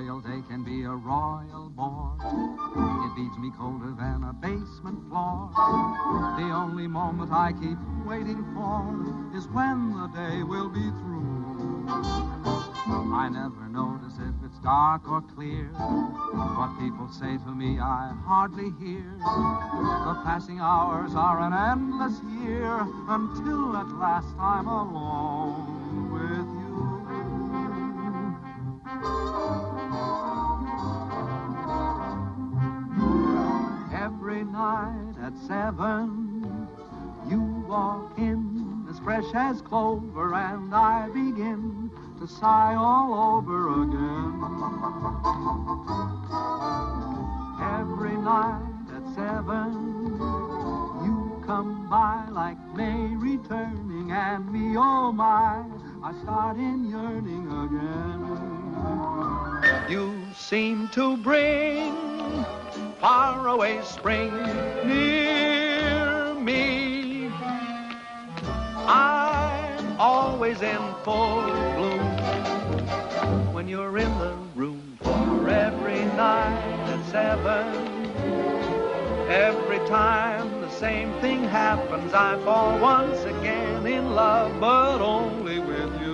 royal day can be a royal bore. It beats me colder than a basement floor. The only moment I keep waiting for is when the day will be through. I never notice if it's dark or clear. What people say to me I hardly hear. The passing hours are an endless year until at last I'm alone with you. Every night at 7, you walk in as fresh as clover, and I begin to sigh all over again. Every night at 7, you come by like May returning, and me, oh my, I start in yearning again. You seem to bring faraway spring near me. I'm always in full bloom when you're in the room. For every night at 7, every time the same thing happens, I fall once again in love, but only with you.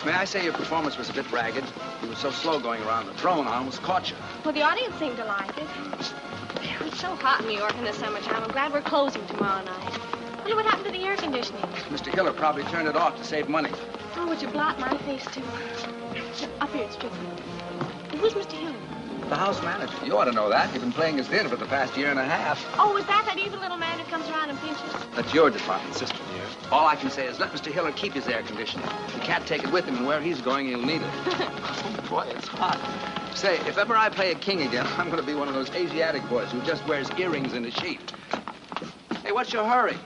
May I say your performance was a bit ragged? You were so slow going around. The drone almost caught you. Well, the audience seemed to like it. It's so hot in New York in the summertime. I'm glad we're closing tomorrow night. Wonder what happened to the air conditioning. Mr. Hiller probably turned it off to save money. Oh, would you blot my face, too? Up here, it's tricky. Who's Mr. Hiller? The house manager. You ought to know that. You've been playing his theater for the past year and a half. Oh, is that evil little man who comes around and pinches? That's your department, sister dear. All I can say is let Mr. Hiller keep his air conditioning. He can't take it with him, and where he's going, he'll need it. Oh, boy, it's hot. Say, if ever I play a king again, I'm going to be one of those Asiatic boys who just wears earrings and a sheep. Hey, what's your hurry?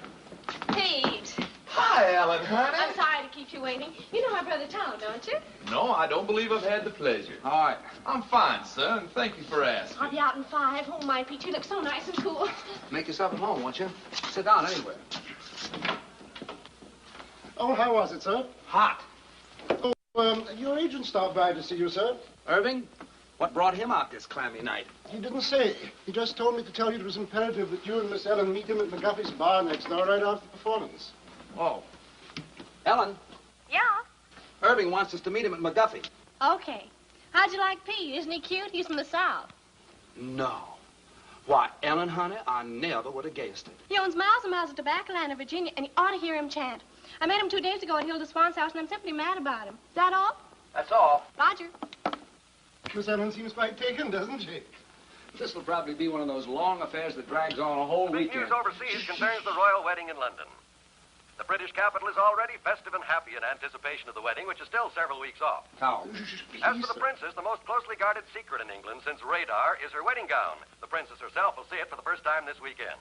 Pete. Hi, Ellen, honey. I'm sorry to keep you waiting. You know my brother Tom, don't you? No, I don't believe I've had the pleasure. All right. I'm fine, sir, and thank you for asking. I'll be out in 5. Oh, my, Pete, you look so nice and cool. Make yourself at home, won't you? Sit down anywhere. Oh, how was it, sir? Hot. Oh, your agent stopped by to see you, sir. Irving? What brought him out this clammy night? He didn't say. He just told me to tell you it was imperative that you and Miss Ellen meet him at McGuffey's bar next door right after the performance. Oh. Ellen? Yeah? Irving wants us to meet him at McGuffey. Okay. How'd you like Pete? Isn't he cute? He's from the South. No. Why, Ellen, honey, I never would have guessed it. He owns miles and miles of tobacco land in Virginia, and you ought to hear him chant. I met him 2 days ago at Hilda Swan's house, and I'm simply mad about him. Is that all? That's all. Roger. Miss Ellen seems quite taken, doesn't she? This will probably be one of those long affairs that drags on a whole Big weekend. news overseas concerns the royal wedding in London. The British capital is already festive and happy in anticipation of the wedding, which is still several weeks off. How? As for the princess, the most closely guarded secret in England since radar is her wedding gown. The princess herself will see it for the first time this weekend.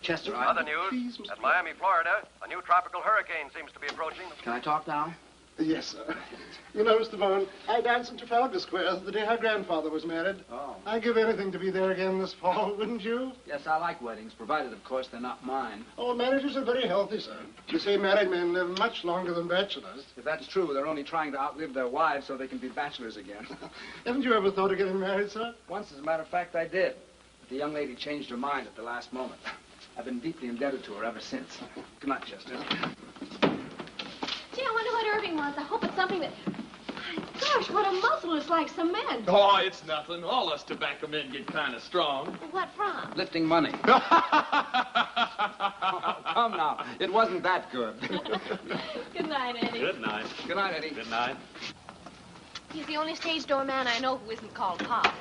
Chester, Other news, at Miami, Florida, a new tropical hurricane seems to be approaching. Can I talk now? Yes, sir. You know, Mr. Vaughan, I danced in Trafalgar Square the day her grandfather was married. Oh. I'd give anything to be there again this fall, wouldn't you? Yes, I like weddings, provided, of course, they're not mine. Oh, marriages are very healthy, sir. You say married men live much longer than bachelors. If that's true, they're only trying to outlive their wives so they can be bachelors again. Haven't you ever thought of getting married, sir? Once, as a matter of fact, I did. But the young lady changed her mind at the last moment. I've been deeply indebted to her ever since. Good night, Chester. Gee, I wonder what Irving wants. I hope it's something that... My gosh, what a muscle. It's like cement. Oh, it's nothing. All us tobacco men get kind of strong. What from? Lifting money. Oh, come now. It wasn't that good. Good night, Eddie. Good night. Good night, Eddie. Good night. He's the only stage door man I know who isn't called Pop.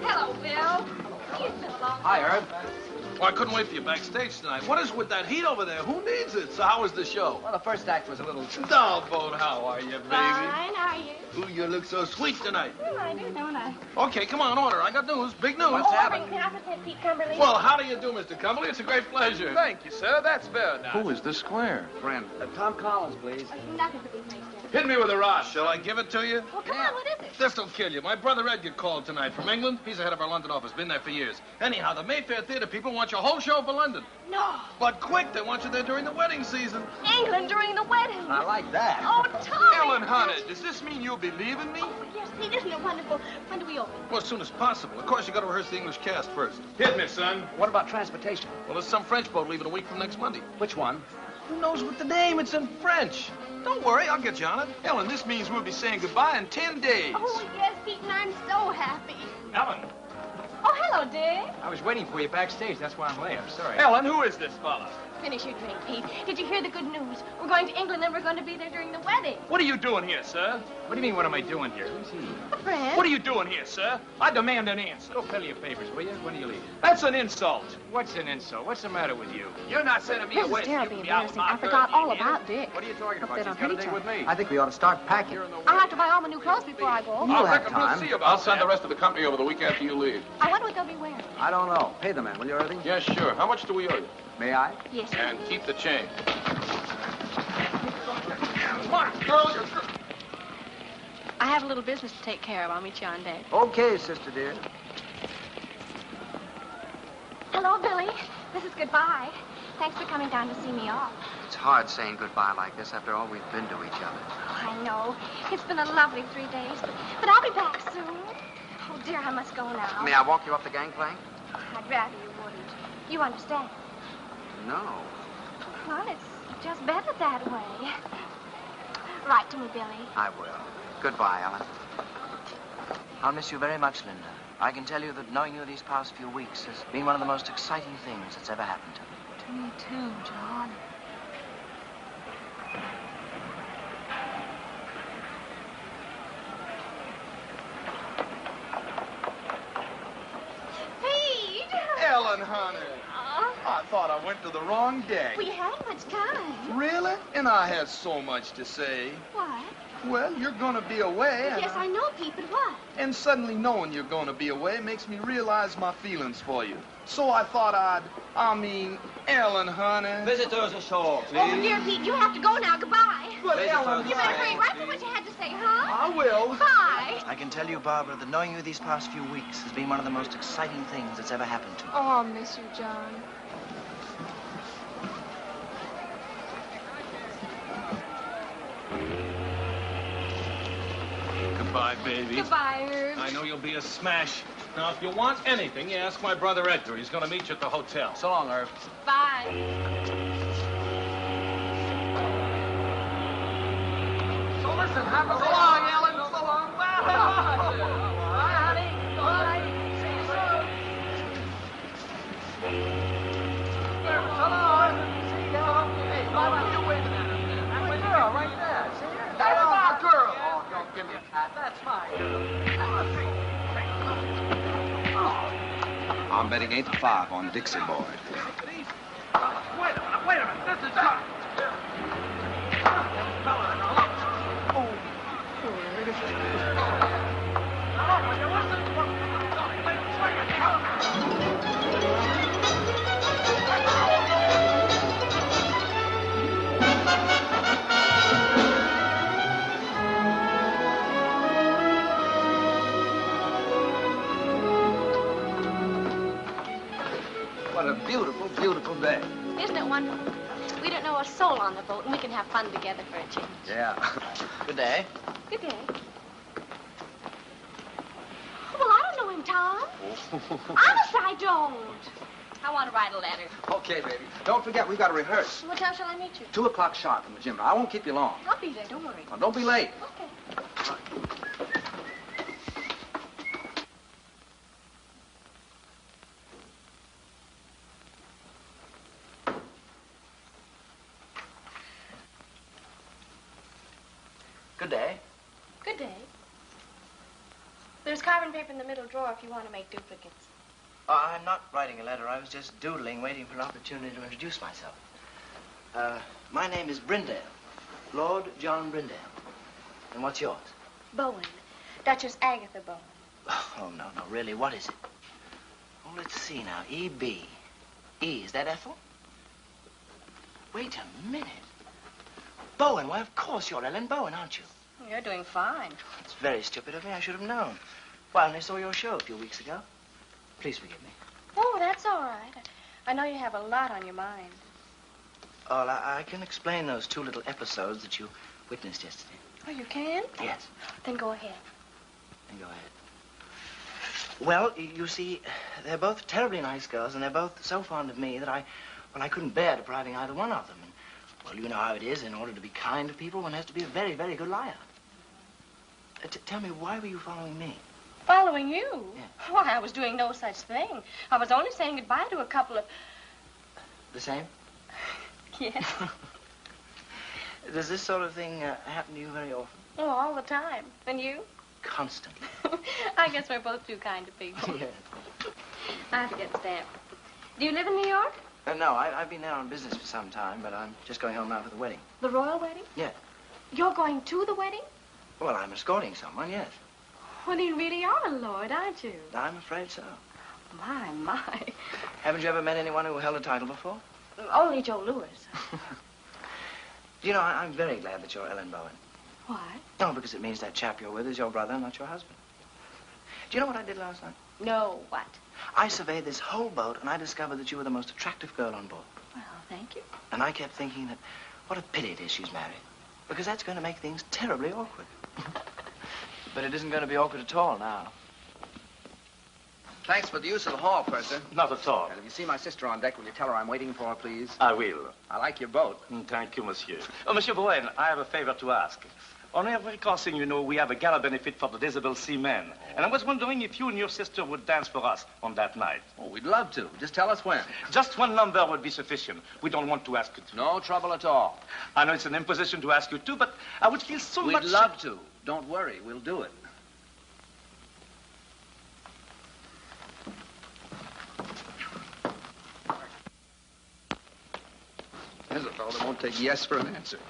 Hello, Bill. It's been a long Hi, time. Herb. Well, I couldn't wait for you backstage tonight. What is with that heat over there? Who needs it? So how was the show? Well, the first act was a little... Starboat, how are you, baby? Fine, how are you? Ooh, you look so sweet tonight. Well, I do, don't I? Okay, come on, order. I got news. Big news. What's Bring happening? half a cent, Pete Cumberly. Well, how do you do, Mr. Cumberly? It's a great pleasure. Thank you, sir. That's very nice. Who is the square? Friend. Tom Collins, please. Nothing for these nice things. Hit me with a rock. Shall I give it to you? Well, come on, what is it? This'll kill you. My brother Ed get called tonight from England. He's the head of our London office. Been there for years. Anyhow, the Mayfair Theater people want your whole show for London. No. But quick, they want you there during the wedding season. England during the wedding. I like that. Oh, Tommy. Ellen Hunter, does this mean you'll be leaving me? Oh, yes, Pete, isn't it wonderful? When do we open? Well, as soon as possible. Of course, you got to rehearse the English cast first. Hit me, son. What about transportation? Well, there's some French boat leaving a week from next Monday. Which one? Who knows what the name? It's in French. Don't worry, I'll get you on it. Ellen, this means we'll be saying goodbye in 10 days. Oh, yes, Pete, and I'm so happy. Ellen. Oh, hello, Dick. I was waiting for you backstage. That's why I'm late. I'm sorry. Ellen, who is this fella? Finish your drink, Pete. Did you hear the good news? We're going to England, and we're going to be there during the wedding. What are you doing here, sir? What do you mean, what am I doing here? Who's he? A friend. What are you doing here, sir? I demand an answer. Go fill your papers, will you? When do you leave? That's an insult. What's an insult? What's the matter with you? You're not sending me This away. is so you terribly can be out with embarrassing. my I forgot herd, all you hear? about Dick. What are you talking about? Upset She's on got a pretty date time. with me. I think we ought to start packing. I'll have to buy all my new clothes before I go. You'll I have reckon we'll time. see about I'll send that. the rest of the company over the week after you leave. I wonder what they'll be wearing. I don't know. Pay the man, will you, Irving? Yes, sure. How much do we owe you? May I? Yes. And keep the change. Come on, girl. I have a little business to take care of. I'll meet you on deck. Okay, sister dear. Hello, Billy. This is goodbye. Thanks for coming down to see me off. It's hard saying goodbye like this after all we've been to each other. Oh, I know. It's been a lovely 3 days, but I'll be back soon. Oh, dear, I must go now. May I walk you up the gangplank? I'd rather you wouldn't. You understand? No. Well, it's just better that way. Write to me, Billy. I will. Goodbye, Ellen. I'll miss you very much, Linda. I can tell you that knowing you these past few weeks has been one of the most exciting things that's ever happened to me. To me, too, John. Pete! Ellen Hunter. Oh, I thought I went to the wrong day. we had much time. Really? And I had so much to say. What? Well, you're gonna be away. Yes, I know, Pete, but what? And suddenly knowing you're gonna be away makes me realize my feelings for you. So I thought Ellen, honey. Visitors ashore, please. Oh, dear Pete, you have to go now. Goodbye. But Ellen, You better hurry right for what you had to say, huh? I will. Bye. I can tell you, Barbara, that knowing you these past few weeks has been one of the most exciting things that's ever happened to me. Oh, I'll miss you, John. Goodbye, baby. Goodbye, Herb. I know you'll be a smash. Now, if you want anything, you ask my brother Edgar. He's going to meet you at the hotel. So long, Irv. Bye. So listen, have a so long, Ellen. So long. Bye, honey. Bye. See you soon. give me a pat. That's fine. I'm betting 8-5 on Dixie Boy. Wait a minute. This is not... What a beautiful, beautiful day. Isn't it wonderful? We don't know a soul on the boat, and we can have fun together for a change. Yeah. Good day. Good day. Oh, well, I don't know him, Tom. Honest, I don't. I want to write a letter. Okay, baby. Don't forget, we've got to rehearse. What time shall I meet you? 2 o'clock sharp in the gym. Now, I won't keep you long. I'll be there, don't worry. Now, don't be late. Okay. Good day. Good day. There's carbon paper in the middle drawer if you want to make duplicates. I'm not writing a letter. I was just doodling, waiting for an opportunity to introduce myself. My name is Brindale. Lord John Brindale. And what's yours? Bowen. Duchess Agatha Bowen. Oh, no, really, what is it? Oh, let's see now. E.B. E, is that Ethel? Wait a minute. Bowen, why, of course you're Ellen Bowen, aren't you? You're doing fine. It's very stupid of me. I should have known. Well, I only saw your show a few weeks ago. Please forgive me. Oh, that's all right. I know you have a lot on your mind. Oh, well, I can explain those 2 little episodes that you witnessed yesterday. Oh, you can? Yes. Then go ahead. Then go ahead. Well, you see, they're both terribly nice girls, and they're both so fond of me that I couldn't bear depriving either one of them. And, well, you know how it is. In order to be kind to people, one has to be a very, very good liar. Tell me, why were you following me? Following you? Yeah. Why, I was doing no such thing. I was only saying goodbye to a couple of... The same? Yes. Does this sort of thing happen to you very often? Oh, all the time. And you? Constantly. I guess we're both two kind of people. Yes. I have to get stamped. Do you live in New York? No, I've been there on business for some time, but I'm just going home now for the wedding. The royal wedding? Yeah. You're going to the wedding? Well, I'm escorting someone, yes. Well, you really are a lord, aren't you? I'm afraid so. My. Haven't you ever met anyone who held a title before? Only Joe Louis. You know, I'm very glad that you're Ellen Bowen. Why? No, because it means that chap you're with is your brother, not your husband. Do you know what I did last night? No, what? I surveyed this whole boat, and I discovered that you were the most attractive girl on board. Well, thank you. And I kept thinking that what a pity it is she's married, because that's going to make things terribly awkward. But it isn't going to be awkward at all now. Thanks for the use of the hall, Purser. Not at all. And if you see my sister on deck, will you tell her I'm waiting for her, please? I will. I like your boat. Thank you, monsieur. Oh, Monsieur Bowen, I have a favor to ask. On every crossing, you know, we have a gala benefit for the disabled seamen. And I was wondering if you and your sister would dance for us on that night. Oh, we'd love to. Just tell us when. Just one number would be sufficient. We don't want to ask you to. No trouble at all. I know it's an imposition to ask you to, but I would feel so much... We'd love to. Don't worry. We'll do it. There's a fellow that won't take yes for an answer.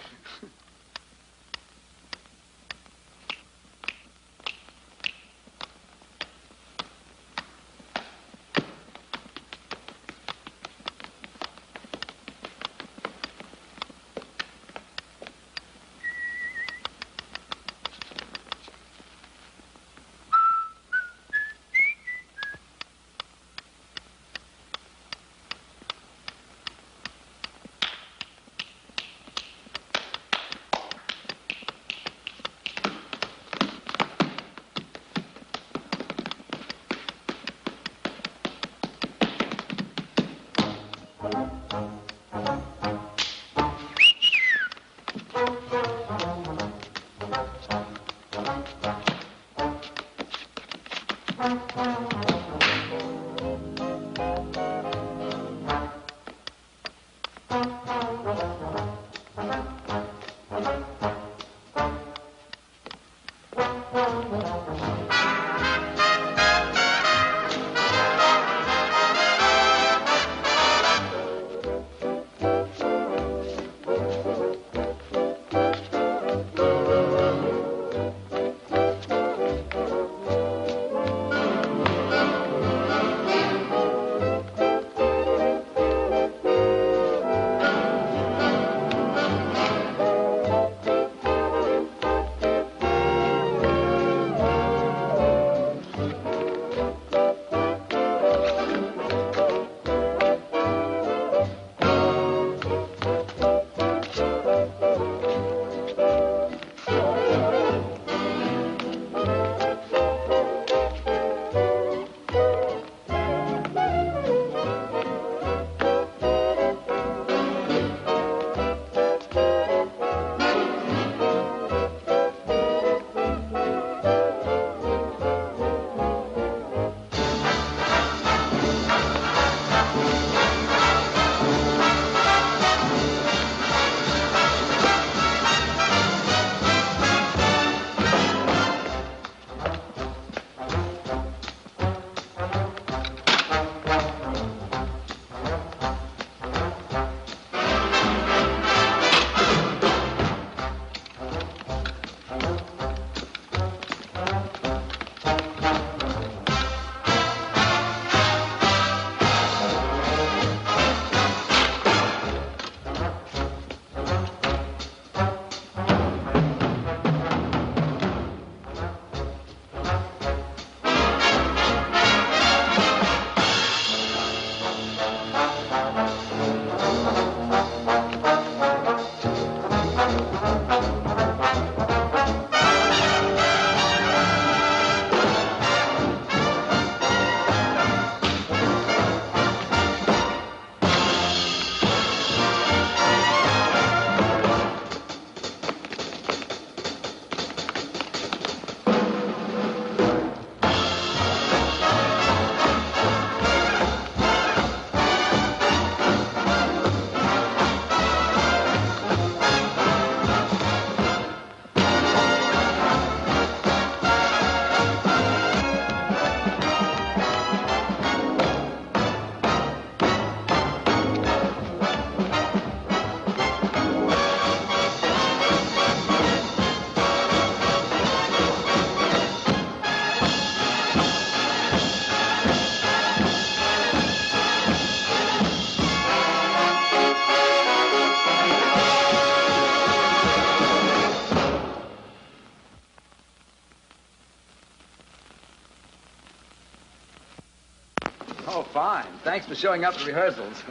Oh, fine. Thanks for showing up at rehearsals.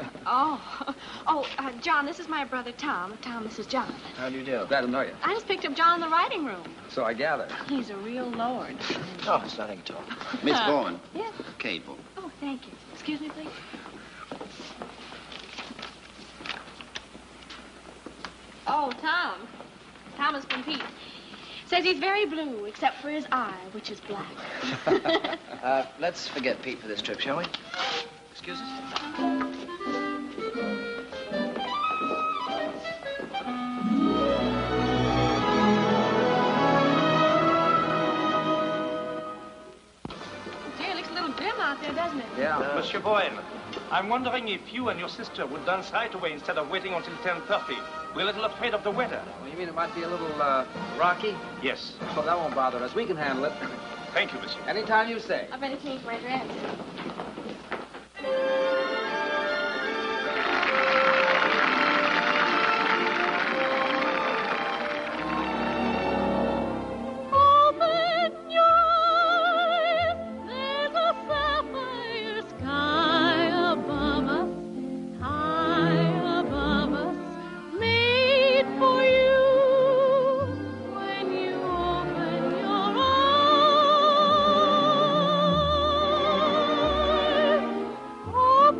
John, this is my brother Tom. Tom, this is John. How do you do? Glad to know you. I just picked up John in the writing room. So I gather. He's a real lord. Oh, it's nothing at all. Miss Bourne. Yes? Cable. Oh, thank you. Excuse me, please. Oh, Tom. Thomas from Pete. Says he's very blue, except for his eye, which is black. Let's forget Pete for this trip, shall we? Excuse us? Gee, it looks a little dim out there, doesn't it? Yeah. Monsieur Boyle, I'm wondering if you and your sister would dance right away instead of waiting until 10:30. We're a little afraid of the weather. Well, you mean it might be a little, rocky? Yes. Well, that won't bother us. We can handle it. Thank you, monsieur. Anytime you say. I better change my dress. Oh,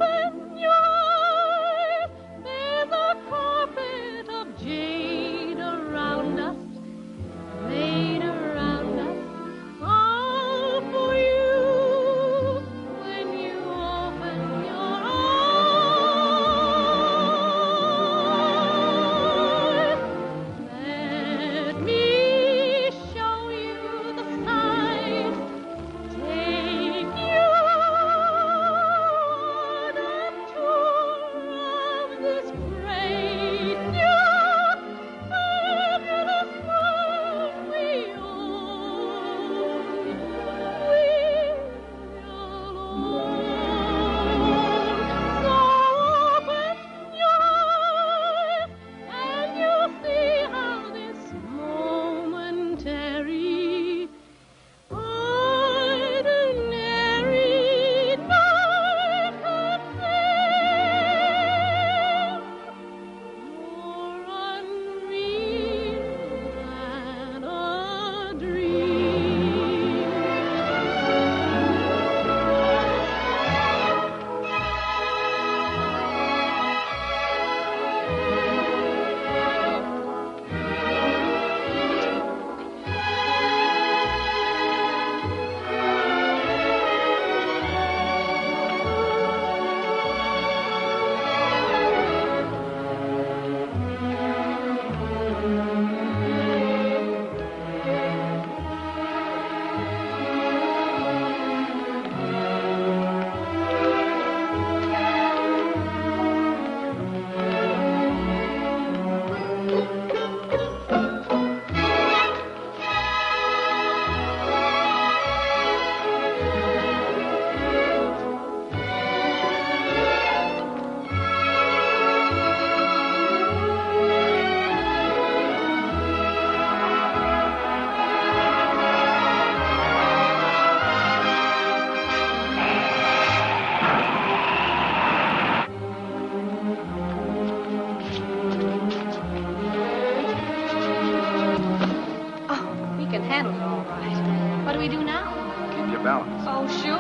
all right. What do we do now? Keep your balance. Oh, sure.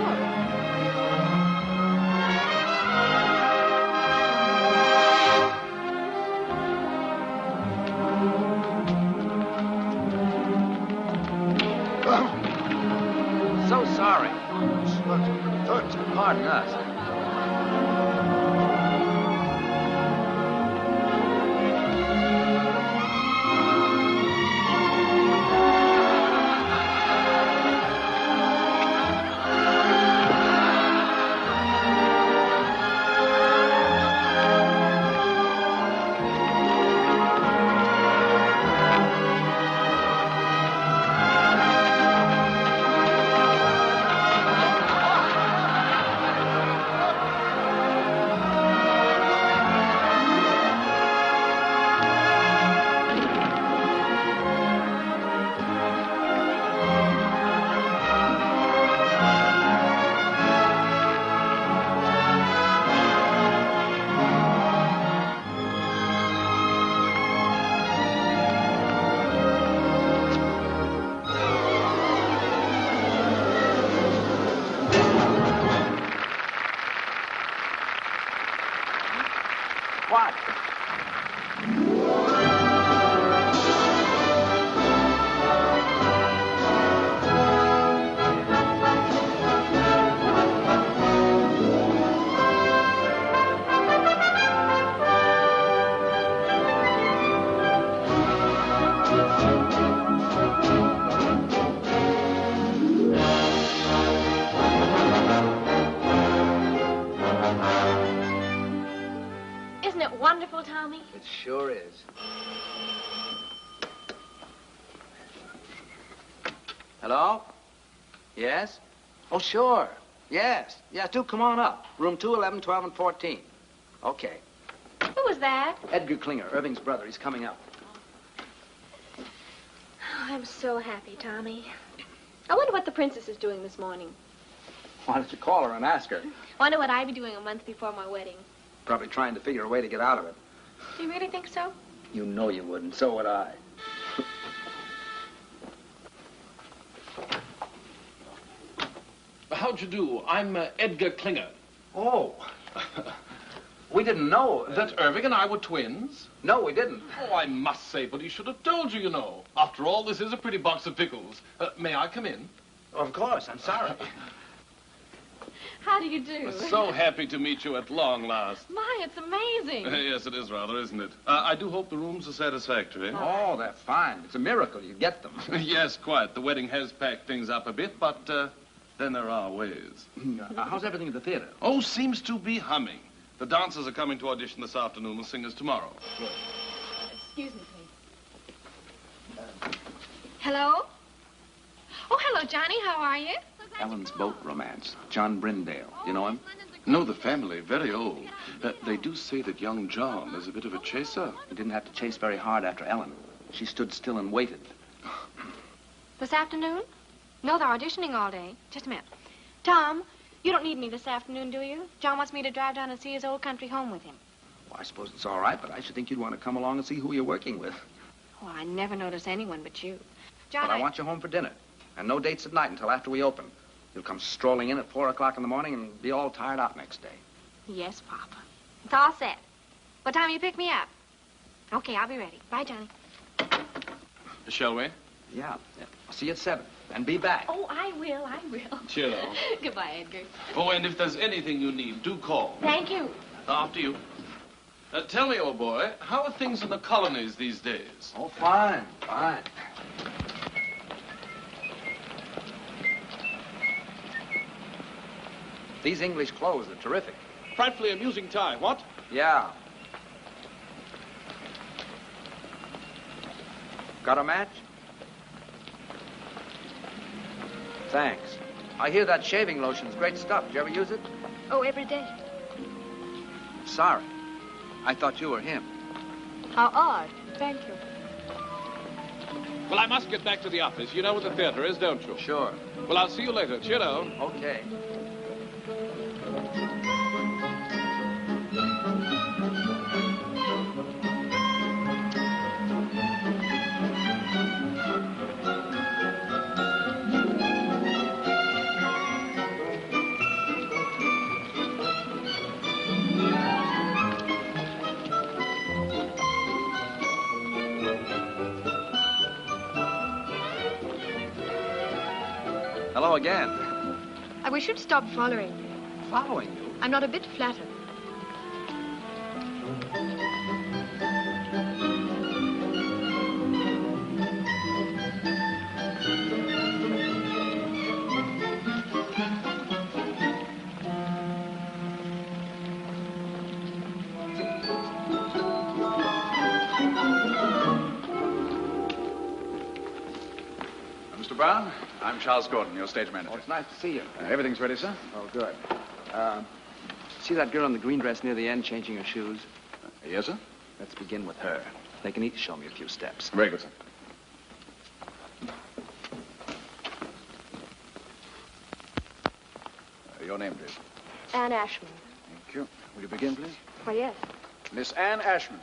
So sorry. Pardon us. Wonderful, Tommy. It sure is. Hello? Yes? Oh, sure. Yes. Yeah, do come on up. Room 2, 11, 12, and 14. Okay. Who was that? Edgar Klinger, Irving's brother. He's coming up. Oh, I'm so happy, Tommy. I wonder what the princess is doing this morning. Why don't you call her and ask her? Wonder what I'd be doing a month before my wedding. Probably trying to figure a way to get out of it. Do you really think so? You know you wouldn't. So would I. How'd you do? I'm Edgar Klinger. Oh. We didn't know. That Irving and I were twins? No, we didn't. Oh, I must say, but he should have told you, you know. After all, this is a pretty box of pickles. May I come in? Of course. I'm sorry. How do you do? So happy to meet you at long last. My, it's amazing. Yes, it is rather, isn't it? I do hope the rooms are satisfactory. Oh, they're fine. It's a miracle you get them. Yes, quite. The wedding has packed things up a bit, but then there are ways. How's everything at the theater? Oh, seems to be humming. The dancers are coming to audition this afternoon, the singers tomorrow. Good. Excuse me, please. Hello? Oh, hello, Johnny. How are you? Ellen's boat romance. John Brindale. You know him? No, the family, very old. They do say that young John is a bit of a chaser. He didn't have to chase very hard after Ellen. She stood still and waited. This afternoon? No, they're auditioning all day. Just a minute. Tom, you don't need me this afternoon, do you? John wants me to drive down and see his old country home with him. Well, I suppose it's all right, but I should think you'd want to come along and see who you're working with. Oh, I never notice anyone but you. John, But I want you home for dinner. And no dates at night until after we open. You'll come strolling in at 4 o'clock in the morning and be all tired out next day. Yes, Papa. It's all set. What time you pick me up? Okay, I'll be ready. Bye, Johnny. Shall we? Yeah. I'll see you at 7. And be back. Oh, I will. Cheerio. Goodbye, Edgar. Oh, and if there's anything you need, do call. Thank you. After you. Tell me, old boy, how are things in the colonies these days? Oh, fine. Fine. These English clothes are terrific. Frightfully amusing tie, what? Yeah. Got a match? Thanks. I hear that shaving lotion's great stuff. Did you ever use it? Oh, every day. Sorry. I thought you were him. How odd. Thank you. Well, I must get back to the office. You know where the theater is, don't you? Sure. Well, I'll see you later. Cheerio. Okay. Hello again. I wish you'd stop following me. Following you? I'm not a bit flattered. Mr. Brown, I'm Charles Gordon, your stage manager. Oh, it's nice to see you. Everything's ready, sir? Oh, good. See that girl in the green dress near the end changing her shoes? Yes, sir? Let's begin with her. They can each show me a few steps. Very good, sir. Your name, please. Anne Ashman. Thank you. Will you begin, please? Why, yes. Miss Anne Ashman.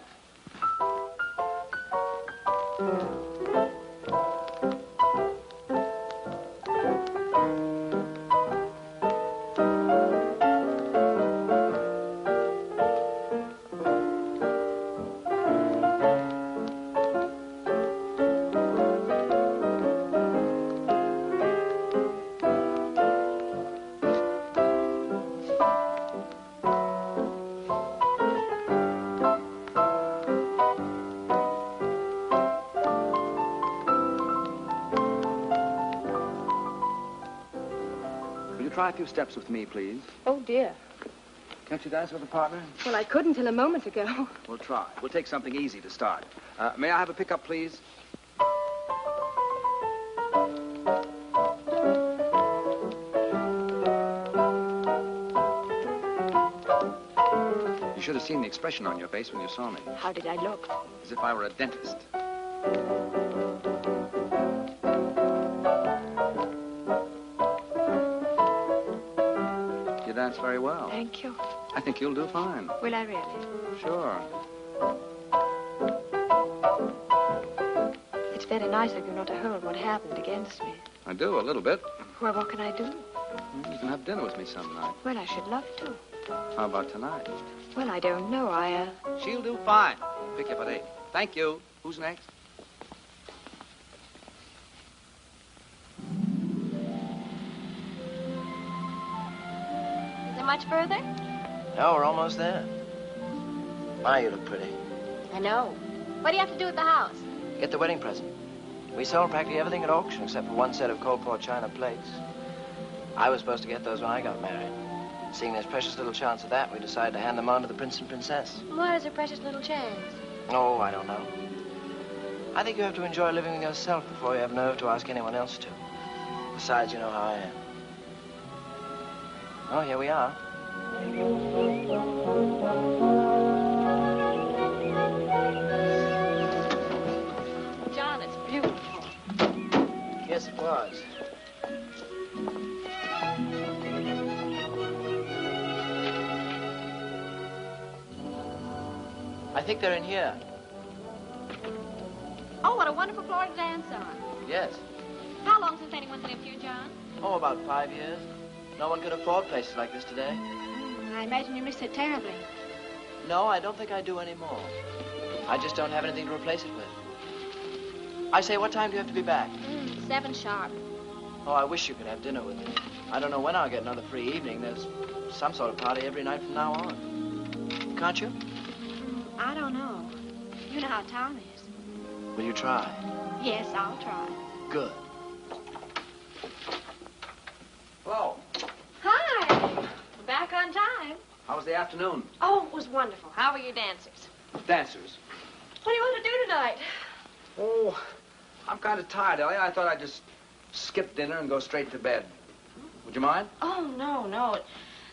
Try a few steps with me, please. Oh, dear. Can't you dance with a partner? Well, I couldn't till a moment ago. We'll try. We'll take something easy to start. May I have a pickup, please? You should have seen the expression on your face when you saw me. How did I look? As if I were a dentist. You dance very well. Thank you. I think you'll do fine. Will I really? Sure. It's very nice of you not to hold what happened against me. I do, a little bit. Well, what can I do? You can have dinner with me some night. Well, I should love to. How about tonight? Well, I don't know. She'll do fine. Pick you up at 8. Thank you. Who's next? Is there much further? No, we're almost there. My, you look pretty. I know. What do you have to do at the house? Get the wedding present. We sold practically everything at auction except for one set of cold pour china plates. I was supposed to get those when I got married. Seeing there's precious little chance of that, we decided to hand them on to the prince and princess. Why is there precious little chance? Oh, I don't know. I think you have to enjoy living with yourself before you have nerve to ask anyone else to. Besides, you know how I am. Oh, here we are. John, it's beautiful. Yes, it was. I think they're in here. Oh, what a wonderful floor to dance on. Yes. How long since anyone's lived here, John? Oh, about 5 years. No one could afford places like this today. I imagine you miss it terribly. No, I don't think I do anymore. I just don't have anything to replace it with. I say, what time do you have to be back? 7 sharp. Oh, I wish you could have dinner with me. I don't know when I'll get another free evening. There's some sort of party every night from now on. Can't you? I don't know. You know how Tom is. Will you try? Yes, I'll try. Good. Hello. Hi. We're back on time. How was the afternoon? Oh, it was wonderful. How were your dancers? Dancers. What do you want to do tonight? Oh, I'm kind of tired, Ellie. I thought I'd just skip dinner and go straight to bed. Would you mind? Oh, no.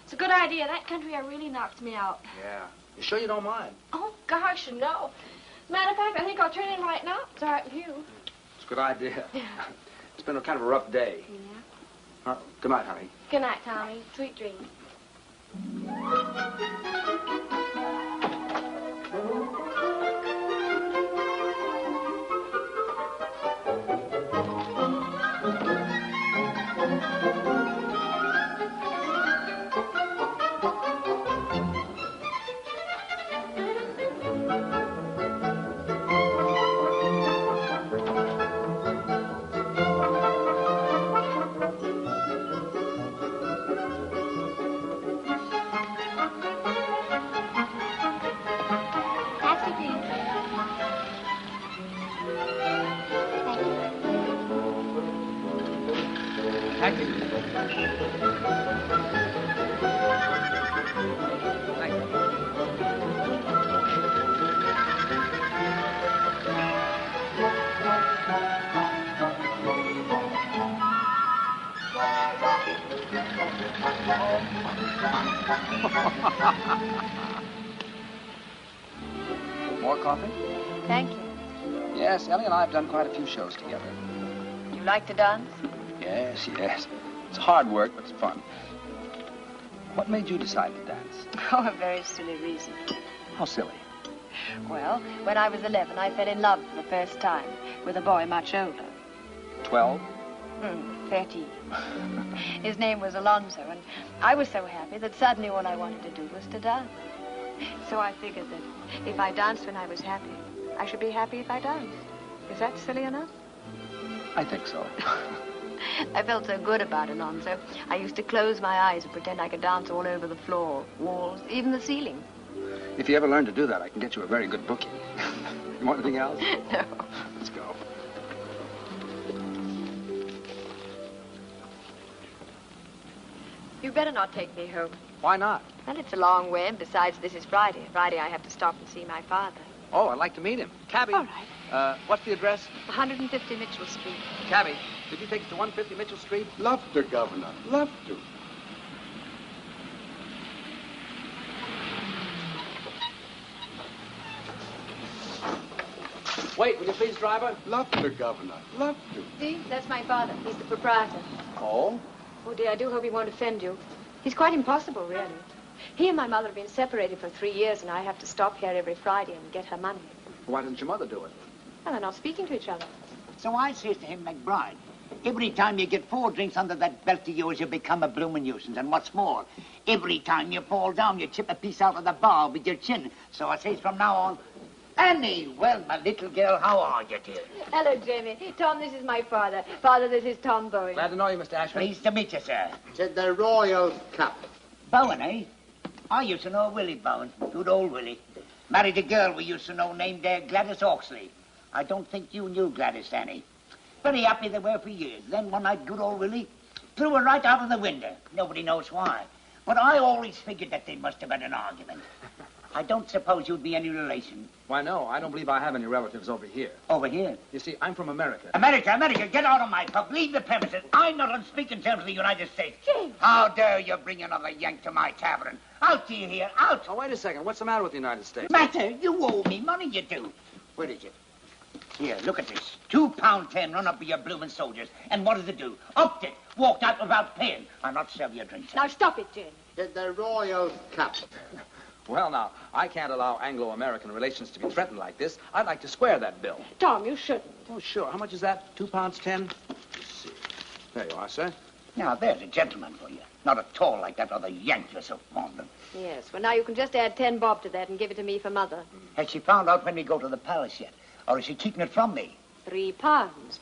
It's a good idea. That country air really knocks me out. Yeah. You sure you don't mind? Oh, gosh, no. As a matter of fact, I think I'll turn in right now. It's all right with you. It's a good idea. Yeah. It's been a kind of a rough day. Yeah. Good night, honey. Good night, Tommy. Sweet dreams. Thank you. Thank you. More coffee? Thank you. Yes, Ellie and I have done quite a few shows together. Do you like to dance? Yes, yes. It's hard work, but it's fun. What made you decide to dance? Oh, a very silly reason. How silly. Well, when I was 11, I fell in love for the first time with a boy much older. 12? 13. His name was Alonso, and I was so happy that suddenly all I wanted to do was to dance. So I figured that if I danced when I was happy, I should be happy if I danced. Is that silly enough? I think so. I felt so good about Alonso. I used to close my eyes and pretend I could dance all over the floor, walls, even the ceiling. If you ever learn to do that, I can get you a very good booking. You want anything else? No. Let's go. You better not take me home. Why not? Well, it's a long way, and besides, this is Friday. Friday, I have to stop and see my father. Oh, I'd like to meet him. Cabby. All right. What's the address? 150 Mitchell Street. Cabby, did you take us to 150 Mitchell Street? Love to, Governor. Love to. Wait, will you please, driver? Love to, Governor. Love to. See, that's my father. He's the proprietor. Oh? Oh, dear, I do hope he won't offend you. He's quite impossible, really. He and my mother have been separated for 3 years, and I have to stop here every Friday and get her money. Why didn't your mother do it? Well, they're not speaking to each other. So I says to him, McBride, every time you get 4 drinks under that belt of yours, you become a bloomin' nuisance. And what's more, every time you fall down, you chip a piece out of the bar with your chin. So I says from now on, Annie, well, my little girl, how are you, dear? Hello, Jamie. Tom, this is my father. Father, this is Tom Bowen. Glad to know you, Mr. Ashford. Pleased to meet you, sir. It's the Royal Cup. Bowen, eh? I used to know Willie Bowen. Good old Willie. Married a girl we used to know named Gladys Oxley. I don't think you knew Gladys, Annie. Very happy they were for years. Then one night, good old Willie threw her right out of the window. Nobody knows why. But I always figured that they must have had an argument. I don't suppose you'd be any relation. Why, no. I don't believe I have any relatives over here. Over here? You see, I'm from America. America, get out of my pub. Leave the premises. I'm not on speaking terms with the United States. James! How dare you bring another Yank to my tavern? Out to you here, out. Oh, wait a second. What's the matter with the United States? Matter? You owe me money, you do. Where is it? Here, look at this. £2.10 run up with your bloomin' soldiers. And what does it do? Upped it. Walked out without paying. I'll not serve you a drink, sir. Now, stop it, Jim. It's the Royal Cup. Well, now, I can't allow Anglo-American relations to be threatened like this. I'd like to square that bill. Tom, you shouldn't. Oh, sure. How much is that? £2.10? Let's see. There you are, sir. Now, there's a gentleman for you. Not at all like that other Yank you're so fond of. Yes, well, now you can just add 10 bob to that and give it to me for Mother. Has she found out when we go to the palace yet? Or is she keeping it from me? £3,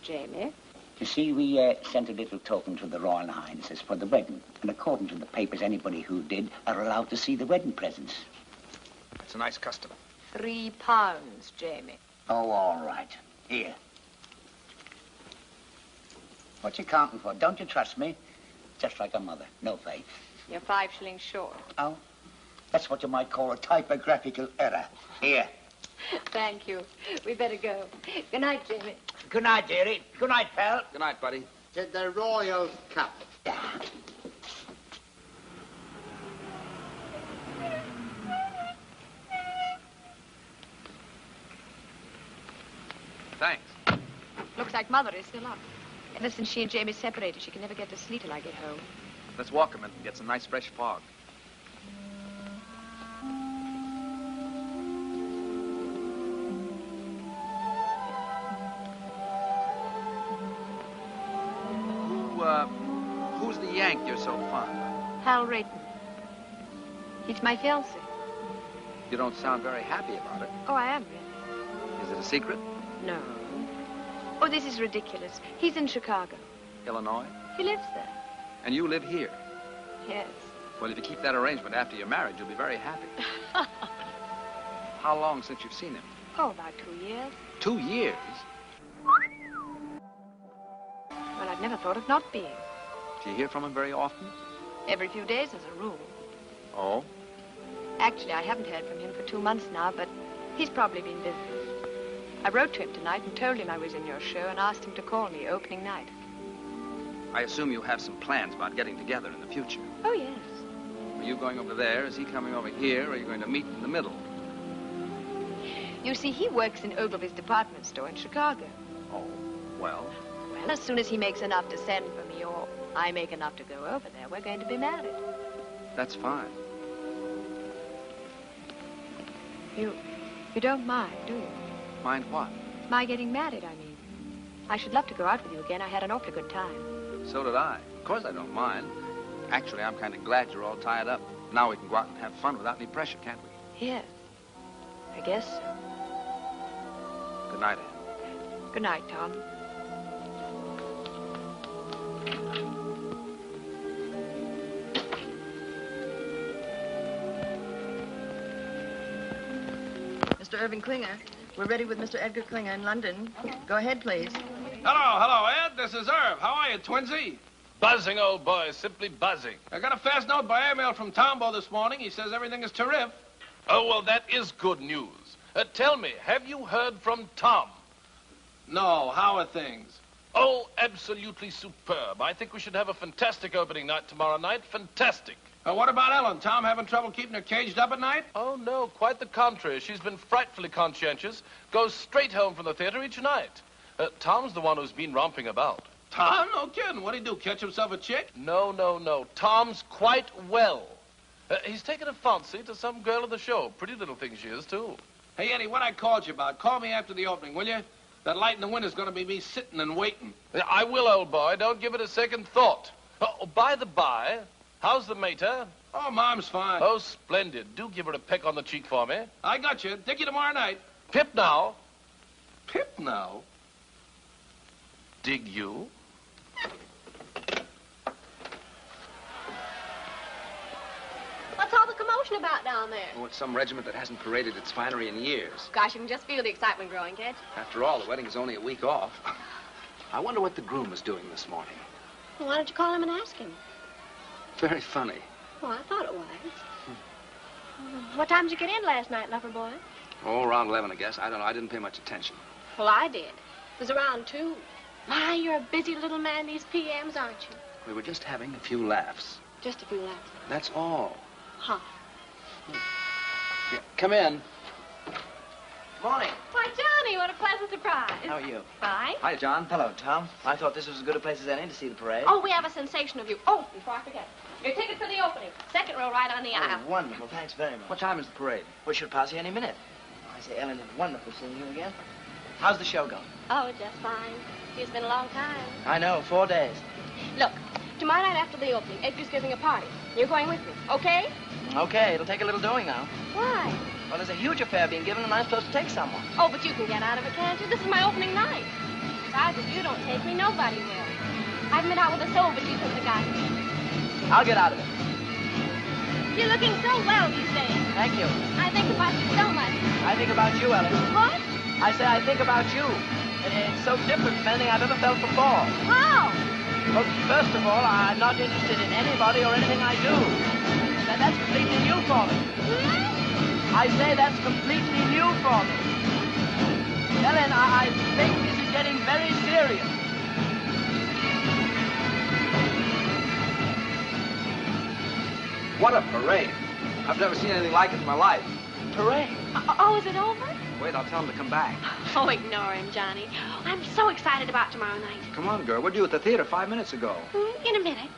Jamie. You see, we sent a little token to the Royal Highnesses for the wedding. And according to the papers, anybody who did are allowed to see the wedding presents. It's a nice custom. £3, Jamie. Oh, all right. Here. What you counting for? Don't you trust me? Just like a mother. No faith. You're 5 shillings short. Oh? That's what you might call a typographical error. Here. Thank you. We better go. Good night, Jamie. Good night, dearie. Good night, pal. Good night, buddy. It's the Royal Cup. Thanks. Looks like Mother is still up. Ever since she and Jamie separated, she can never get to sleep till I get home. Let's walk a minute and get some nice fresh fog. Who's the Yank you're so fond of? Hal Rayton. He's my fiancé. You don't sound very happy about it. Oh, I am, really. Is it a secret? No. Oh, this is ridiculous. He's in Chicago. Illinois? He lives there. And you live here? Yes. Well, if you keep that arrangement after you're married, you'll be very happy. How long since you've seen him? Oh, about 2 years. 2 years? Well, I'd never thought of not being. Do you hear from him very often? Every few days as a rule. Oh? Actually, I haven't heard from him for 2 months now, but he's probably been busy. I wrote to him tonight and told him I was in your show and asked him to call me opening night. I assume you have some plans about getting together in the future. Oh, yes. Are you going over there? Is he coming over here? Or are you going to meet in the middle? You see, he works in Ogilvy's department store in Chicago. Oh, well? Well, as soon as he makes enough to send for me, or I make enough to go over there, we're going to be married. That's fine. You don't mind, do you? Mind what? My getting married, I mean. I should love to go out with you again. I had an awfully good time. So did I. Of course I don't mind. Actually, I'm kind of glad you're all tied up. Now we can go out and have fun without any pressure, can't we? Yes. I guess so. Good night, Anne. Good night, Tom. Mr. Irving Klinger. We're ready with Mr. Edgar Klinger in London. Go ahead, please. Hello, Ed. This is Irv. How are you, Twinsy? Buzzing, old boy. Simply buzzing. I got a fast note by airmail from Tombo this morning. He says everything is terrific. Oh, well, that is good news. Tell me, have you heard from Tom? No. How are things? Oh, absolutely superb. I think we should have a fantastic opening night tomorrow night. Fantastic. What about Ellen? Tom having trouble keeping her caged up at night? Oh, no, quite the contrary. She's been frightfully conscientious. Goes straight home from the theater each night. Tom's the one who's been romping about. Tom? No kidding. What'd he do, catch himself a chick? No. Tom's quite well. He's taken a fancy to some girl at the show. Pretty little thing she is, too. Hey, Eddie, what I called you about, call me after the opening, will you? That light in the window's going to be me sitting and waiting. I will, old boy. Don't give it a second thought. Oh, by the by, how's the mater? Oh, Mom's fine. Oh, splendid. Do give her a peck on the cheek for me. I got you. Dig you tomorrow night. Pip now. Pip now? Dig you? What's all the commotion about down there? Oh, it's some regiment that hasn't paraded its finery in years. Gosh, you can just feel the excitement growing, can't you? After all, the wedding is only a week off. I wonder what the groom was doing this morning. Well, why don't you call him and ask him? Very funny. Well, I thought it was. What time did you get in last night, lover boy? Oh, around 11, I guess. I don't know. I didn't pay much attention. Well, I did. It was around 2. My, you're a busy little man these PMs, aren't you? We were just having a few laughs. Just a few laughs. That's all. Huh. Yeah, come in. Morning. Why, Johnny, what a pleasant surprise. How are you? Fine. Hi, John. Hello, Tom. I thought this was as good a place as any to see the parade. Oh, we have a sensation of you. Oh, before I forget. Your ticket for the opening. Second row right on the aisle. Oh, wonderful. Thanks very much. What time is the parade? We should pass you any minute. I say, Ellen, it's wonderful seeing you again. How's the show going? Oh, just fine. It's been a long time. I know, 4 days. Look, tomorrow night after the opening, Edgar's giving a party. You're going with me, okay? Okay, it'll take a little doing now. Why? Well, there's a huge affair being given, and I'm supposed to take someone. Oh, but you can get out of it, can't you? This is my opening night. Besides, if you don't take me, nobody will. I haven't been out with a soul but you since I got here. I'll get out of it. You're looking so well these days. Thank you. I think about you so much. I think about you, Ellen. What? I say I think about you. It's so different from anything I've ever felt before. How? Well, first of all, I'm not interested in anybody or anything I do. That's completely new for me. I say that's completely new for me. Ellen, I think this is getting very serious. What a parade. I've never seen anything like it in my life. Parade? Oh, is it over? Wait, I'll tell him to come back. Oh, ignore him, Johnny. I'm so excited about tomorrow night. Come on, girl. What'd you do at the theater 5 minutes ago? In a minute.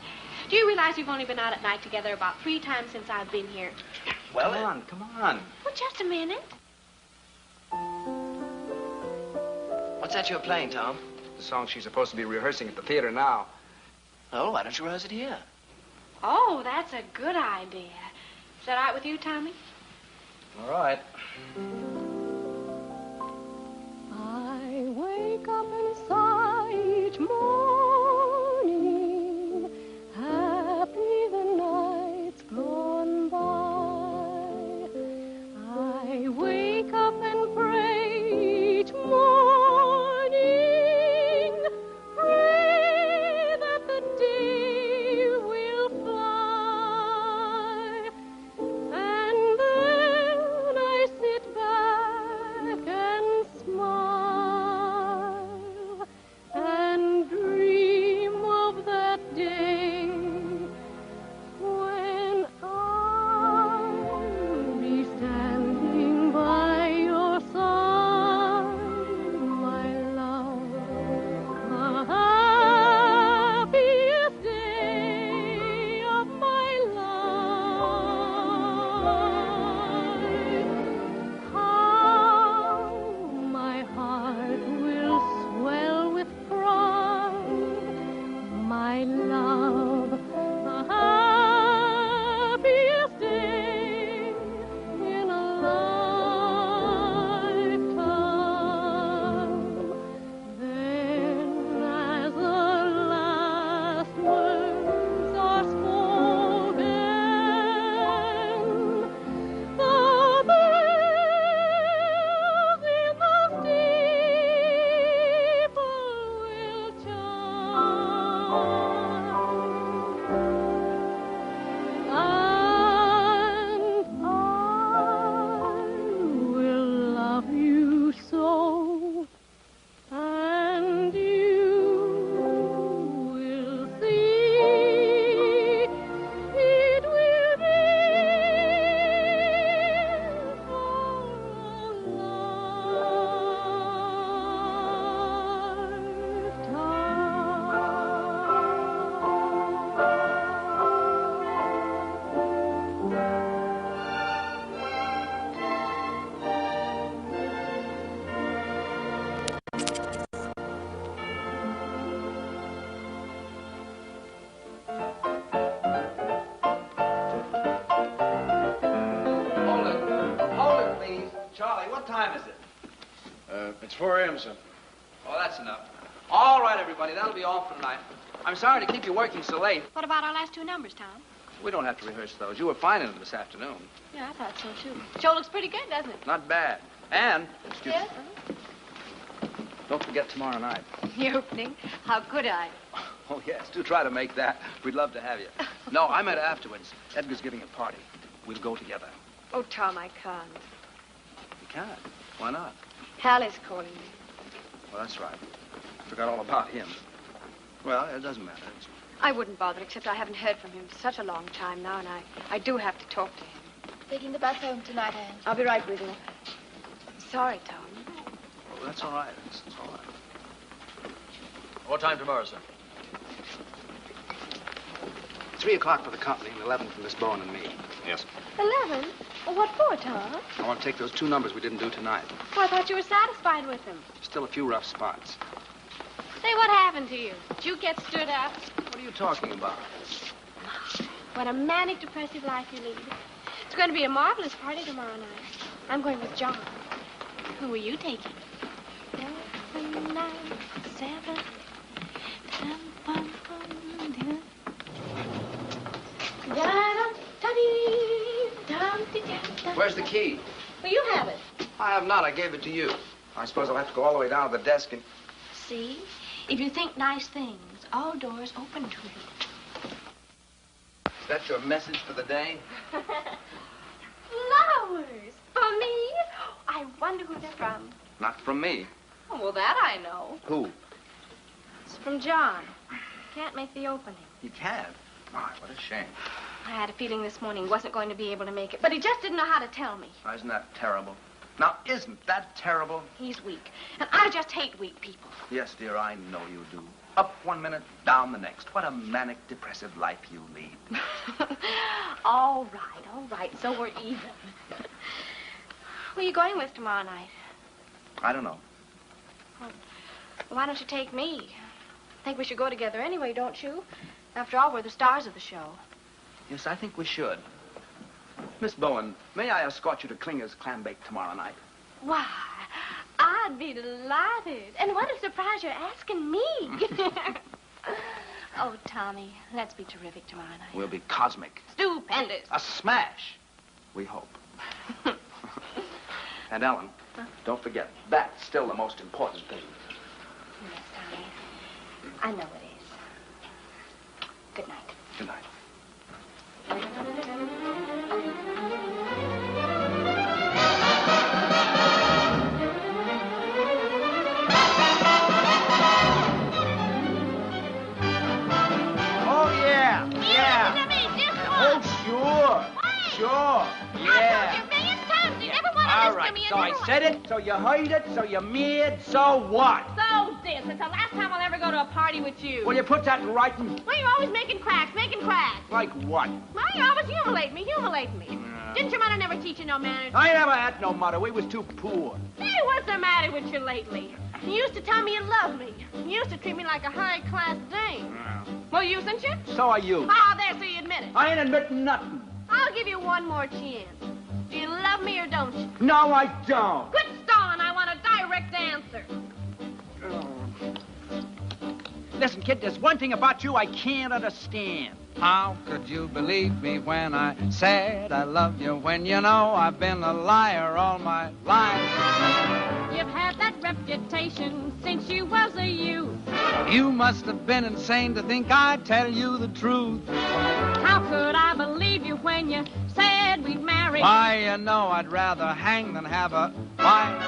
Do you realize we've only been out at night together about 3 times since I've been here? Well, come on. Well, just a minute. What's that you're playing, Tom? The song she's supposed to be rehearsing at the theater now. Oh, why don't you rehearse it here? Oh, that's a good idea. Is that all right with you, Tommy? All right. I wake up inside each morning, happy the night's gone by. I wake up and pray each morning, pray that the day have the happiest day in a lifetime. Then, as the last words are spoken, the bells in the steeple will chime, and I will love you so, and you will see it will be Hold it, please. Charlie, what time is it? It's 4 a.m., sir. Oh, that's enough. All right, everybody, that'll be all for tonight. I'm sorry to keep you working so late. What about our last two numbers, Tom? We don't have to rehearse those. You were fine in them this afternoon. Yeah, I thought so, too. Show looks pretty good, doesn't it? Not bad. And, excuse Yes? me, don't forget tomorrow night. The opening? How could I? Oh, yes, do try to make that. We'd love to have you. No, I meant afterwards. Edgar's giving a party. We'll go together. Oh, Tom, I can't. You can't. Why not? Hal is calling me. Well, that's right. Forgot all about him. Well, it doesn't matter. I wouldn't bother, except I haven't heard from him for such a long time now, and I do have to talk to him. Taking the bus home tonight, Anne. I'll be right with you. Sorry, Tom. Oh, that's all right. It's all right. What time tomorrow, sir? 3 o'clock for the company and 11 for Miss Bowen and me. Yes. 11? Well, what for, Tom? I want to take those 2 numbers we didn't do tonight. Oh, I thought you were satisfied with them. Still a few rough spots. Say, what happened to you? Did you get stood up? What are you talking about? What a manic, depressive life you lead. It's going to be a marvelous party tomorrow night. I'm going with John. Who are you taking? 7, 9, 7, 10, 1, 1, 10. Where's the key? Well, you have it. I have not. I gave it to you. I suppose I'll have to go all the way down to the desk and... See? If you think nice things, all doors open to you. Is that your message for the day? Flowers! For me? I wonder who they're from. Not from me. Oh, well, that I know. Who? It's from John. Can't make the opening. You can't? My, what a shame. I had a feeling this morning he wasn't going to be able to make it, but he just didn't know how to tell me. Oh, isn't that terrible? Now, isn't that terrible? He's weak, and I just hate weak people. Yes, dear, I know you do. Up 1 minute, down the next. What a manic, depressive life you lead. All right, so we're even. Who are you going with tomorrow night? I don't know. Well, why don't you take me? I think we should go together anyway, don't you? After all, we're the stars of the show. Yes, I think we should. Miss Bowen, may I escort you to Klinger's clam bake tomorrow night? Why, I'd be delighted. And what a surprise you're asking me. Oh, Tommy, let's be terrific tomorrow night. We'll be cosmic. Stupendous. A smash. We hope. And Ellen, don't forget, that's still the most important thing. Yes, Tommy. I know it is. Good night. Good night. Oh, yeah. Oh, sure. Yeah. All right, so I said it, so you heard it, so you made, so what? So this. It's the last time I'll ever go to a party with you. Will you put that in writing? Well, you're always making cracks. Like what? Well, you always humiliate me. Didn't your mother never teach you no manners? I never had no mother. We was too poor. Hey, what's the matter with you lately? You used to tell me you loved me. You used to treat me like a high-class dame. Well, usen't you? So are you. Oh, there, so you admit it. I ain't admitting nothing. I'll give you one more chance. Do you love me or don't you? No, I don't. Quit stalling. I want a direct answer. Listen, kid, there's one thing about you I can't understand. How could you believe me when I said I love you, when you know I've been a liar all my life? You've had that reputation since you was a youth. You must have been insane to think I'd tell you the truth. How could I believe you when you said we'd marry? Why, you know I'd rather hang than have a wife.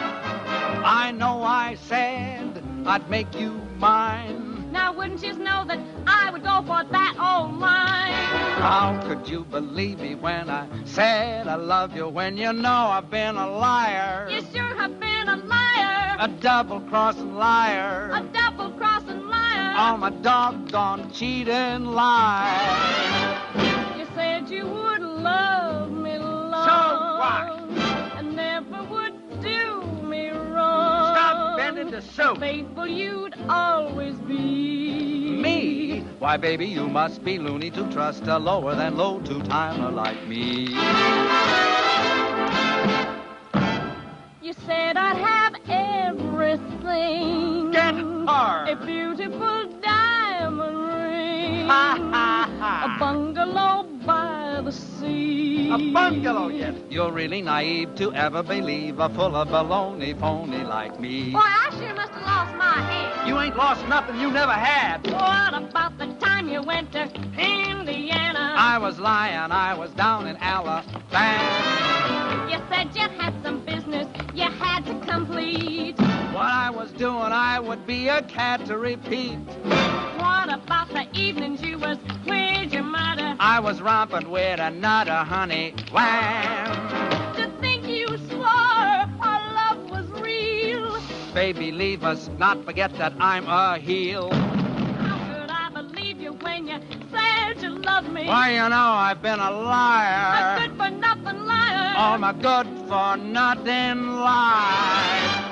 I know I said I'd make you mine. Now, wouldn't you know that I would go for that old line? How could you believe me when I said I love you, when you know I've been a liar? You sure have been a liar. A double-crossing liar. A double-crossing liar. Oh, my doggone cheating lie. You said you would love me long. So what? And never would do me wrong. Stop bending the soup. Faithful you'd always be. Me? Why, baby, you must be loony to trust a lower than low two-timer like me. You said I'd have everything. Get her. A beautiful diamond ring. Ha, ha, ha. A bungalow by the sea. A bungalow, yes. You're really naive to ever believe a full of baloney pony like me. Boy, I sure must have lost my head. You ain't lost nothing you never had. What about the time you went to Indiana? I was lying, I was down in Alabama. You said you had some business you had to complete. What I was doing, I would be a cat to repeat. What about the evenings you was with your mother? I was romping with another honey lamb. To think you swore our love was real. Baby, leave us, not forget that I'm a heel. How could I believe you when you said you loved me? Why, you know I've been a liar. A good-for-nothing liar. Oh, my good-for-nothing lie.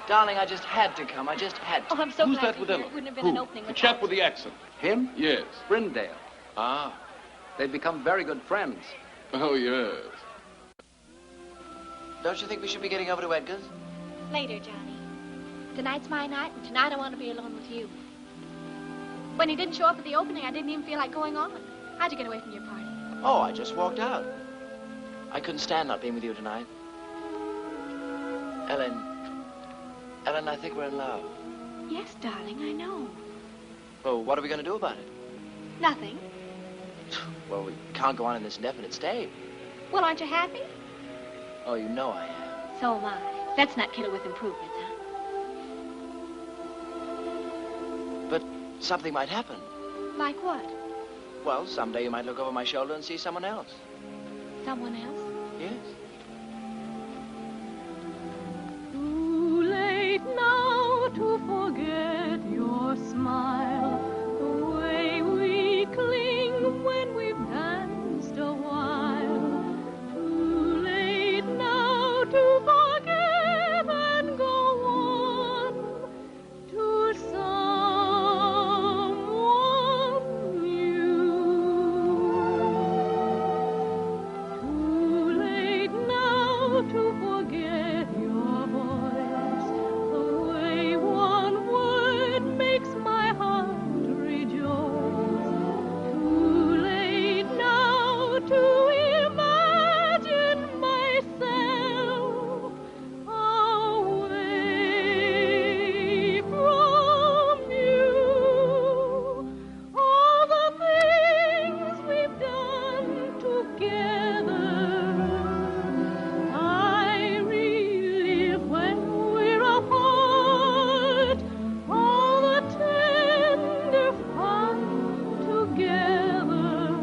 Darling, I just had to come. I just had to. Oh, I'm so Who's glad that to with hear Ellen? it. Wouldn't have been Who? an opening The without chap with the accent. Him? Yes. Brindale. Ah. They've become very good friends. Oh, yes. Don't you think we should be getting over to Edgar's? Later, Johnny. Tonight's my night, and tonight I want to be alone with you. When he didn't show up at the opening, I didn't even feel like going on. How'd you get away from your party? Oh, I just walked out. I couldn't stand not being with you tonight. Ellen, I think we're in love. Yes, darling, I know. Well, what are we going to do about it? Nothing. Well, we can't go on in this indefinite state. Well, aren't you happy? Oh, you know I am. So am I. Let's not kid her with improvements, huh? But something might happen. Like what? Well, someday you might look over my shoulder and see someone else. Someone else? Yes. Too late now to forget your smile, the way we cling when we've danced a while. Too late now to forget and go on to someone new. Too late now to forget your voice, the way one word makes my heart rejoice. Too late now to imagine myself away from you. All the things we've done together, I relive when we're apart. All the tender fun together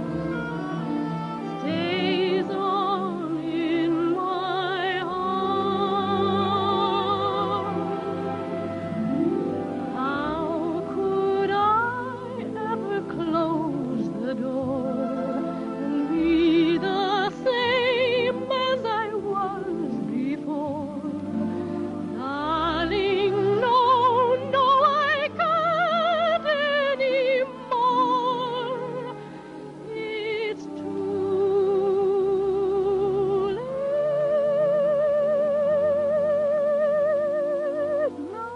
stays on in my heart. How could I ever close the door and be the same as I was before? Darling, no, I can't anymore. It's too late now.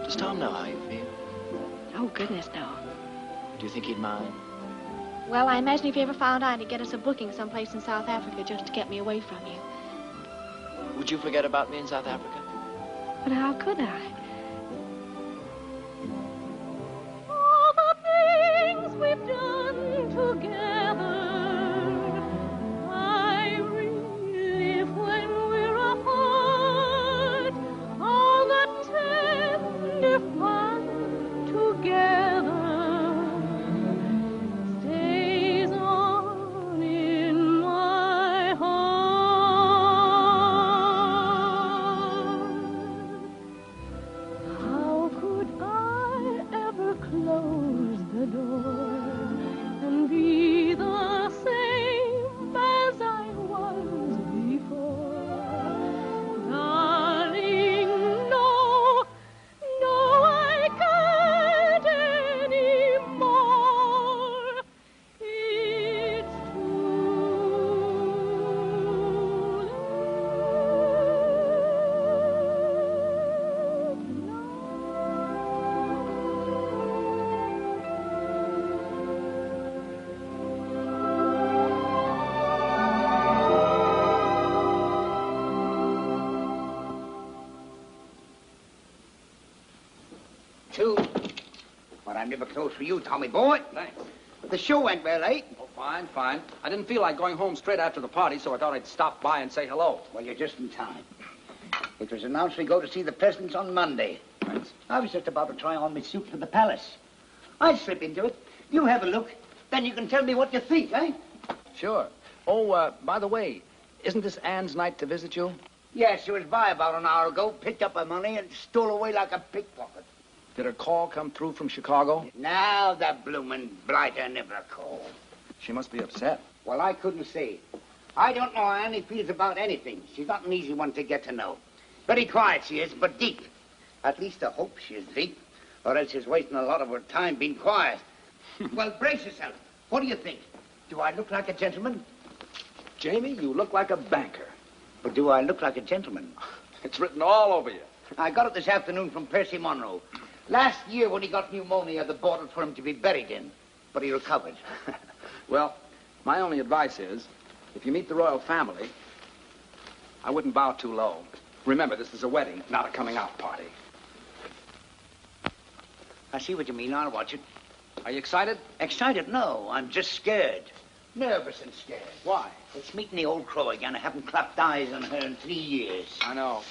Does Tom know how you feel? Oh, goodness, no. Do you think he'd mind? Well, I imagine if he ever found out, he'd get us a booking someplace in South Africa just to get me away from you. Would you forget about me in South Africa? But how could I? All the things we've done together, I relive when we're apart. All the tender fun together stays on in my heart. How could I ever close the door and be the same as I was before? Darling, no, I can't anymore. It's Two. But I'm never close for you, Tommy boy. Thanks. The show went well, eh? Oh, fine, fine. I didn't feel like going home straight after the party, so I thought I'd stop by and say hello. Well, you're just in time. It was announced we go to see the presidents on Monday. Thanks. I was just about to try on my suit for the palace. I slip into it. You have a look. Then you can tell me what you think, eh? Sure. Oh, by the way, isn't this Anne's night to visit you? Yes, she was by about an hour ago, picked up her money, and stole away like a pickpocket. Did her call come through from Chicago? Now the bloomin' blighter never called. She must be upset. Well, I couldn't say. I don't know how Annie feels about anything. She's not an easy one to get to know. Very quiet she is, but deep. At least I hope she is deep, or else she's wasting a lot of her time being quiet. Well, brace yourself. What do you think? Do I look like a gentleman? Jamie, you look like a banker. But do I look like a gentleman? It's written all over you. I got it this afternoon from Percy Monroe. Last year when he got pneumonia, they bought it for him to be buried in. But he recovered. Well, my only advice is, if you meet the royal family, I wouldn't bow too low. Remember, this is a wedding, not a coming-out party. I see what you mean. I'll watch it. Are you excited? Excited? No, I'm just scared. Nervous and scared. Why? It's meeting the old crow again. I haven't clapped eyes on her in 3 years. I know.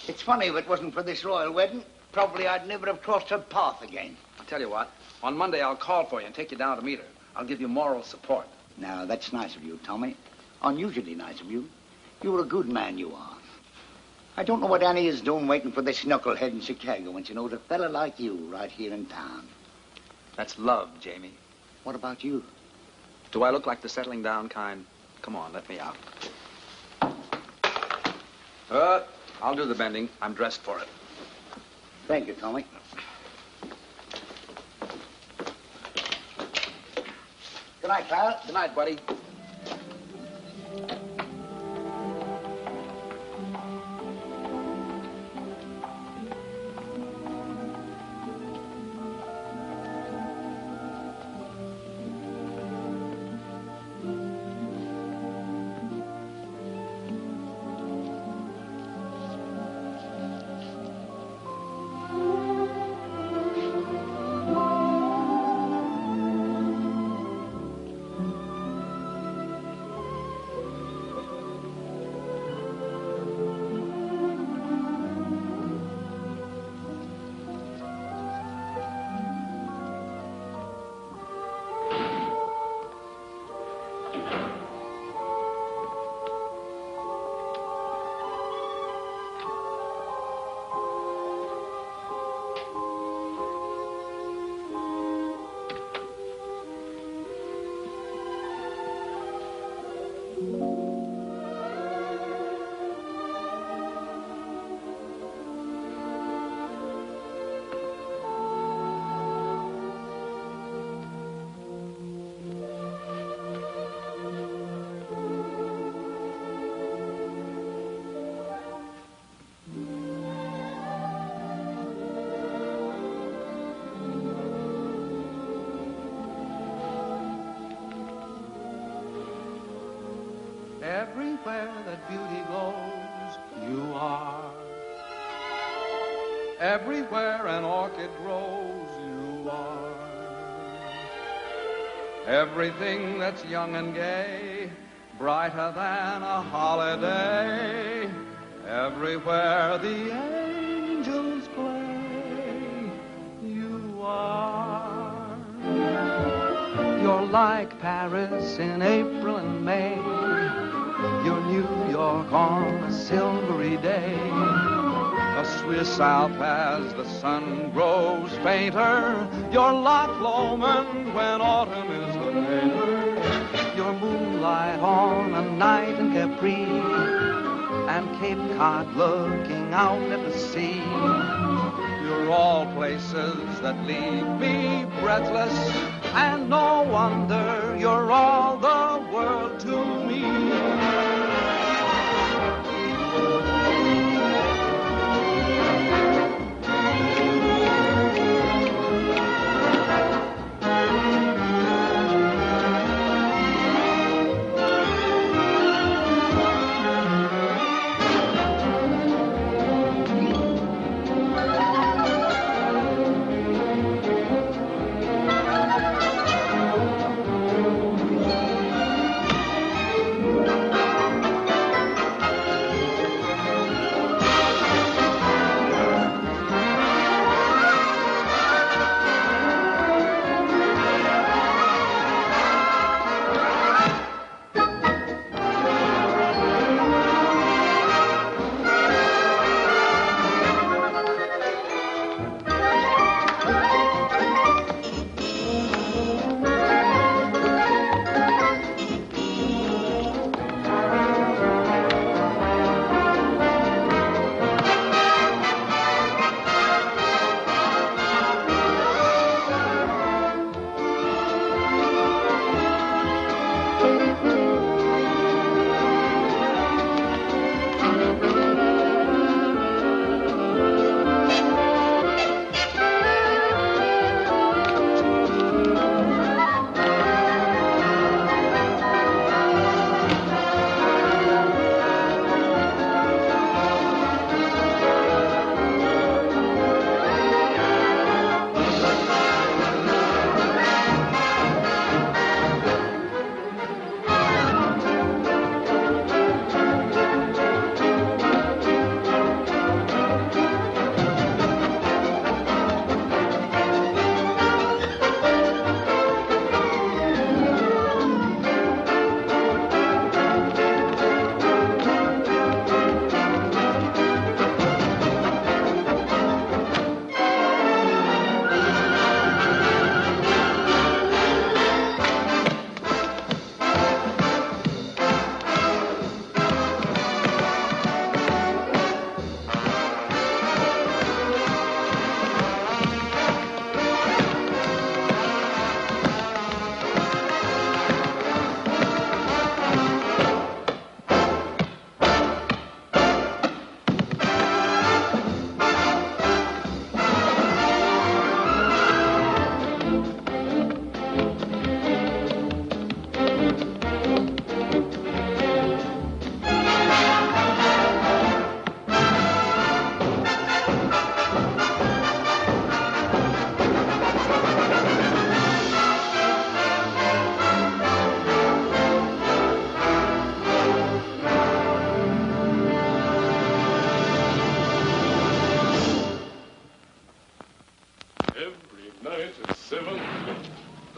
It's funny, if it wasn't for this royal wedding, probably I'd never have crossed her path again. I'll tell you what. On Monday, I'll call for you and take you down to meet her. I'll give you moral support. Now, that's nice of you, Tommy. Unusually nice of you. You're a good man, you are. I don't know what Annie is doing waiting for this knucklehead in Chicago when she knows a fella like you right here in town. That's love, Jamie. What about you? Do I look like the settling down kind? Come on, let me out. I'll do the bending. I'm dressed for it. Thank you, Tommy. Good night, pal. Good night, buddy. Everywhere that beauty goes, you are. Everywhere an orchid grows, you are. Everything that's young and gay, brighter than a holiday. Everywhere the angels play, you are. You're like Paris in April and May. You're New York on a silvery day. A Swiss Alp as the sun grows fainter. You're Loch Lomond when autumn is the mater. You're moonlight on a night in Capri, and Cape Cod looking out at the sea. You're all places that leave me breathless, and no wonder you're all the world to me.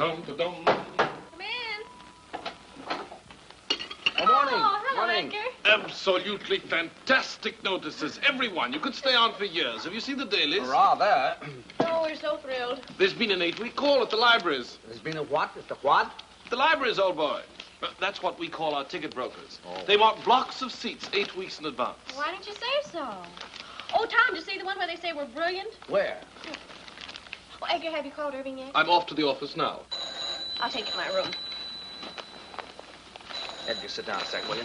Dum-da-dum. Come in. Good morning. Oh, hello, Morning. Edgar. Absolutely fantastic notices. Everyone. You could stay on for years. Have you seen the dailies? Rather. Oh, we're so thrilled. There's been an 8-week call at the libraries. There's been a what? It's a what? The libraries, old boy. That's what we call our ticket brokers. Oh. They want blocks of seats 8 weeks in advance. Why didn't you say so? Oh, Tom, did you see the one where they say we're brilliant? Where? Oh, Edgar, have you called Irving yet? I'm off to the office now. I'll take you to my room. Edgar, sit down a sec, will you?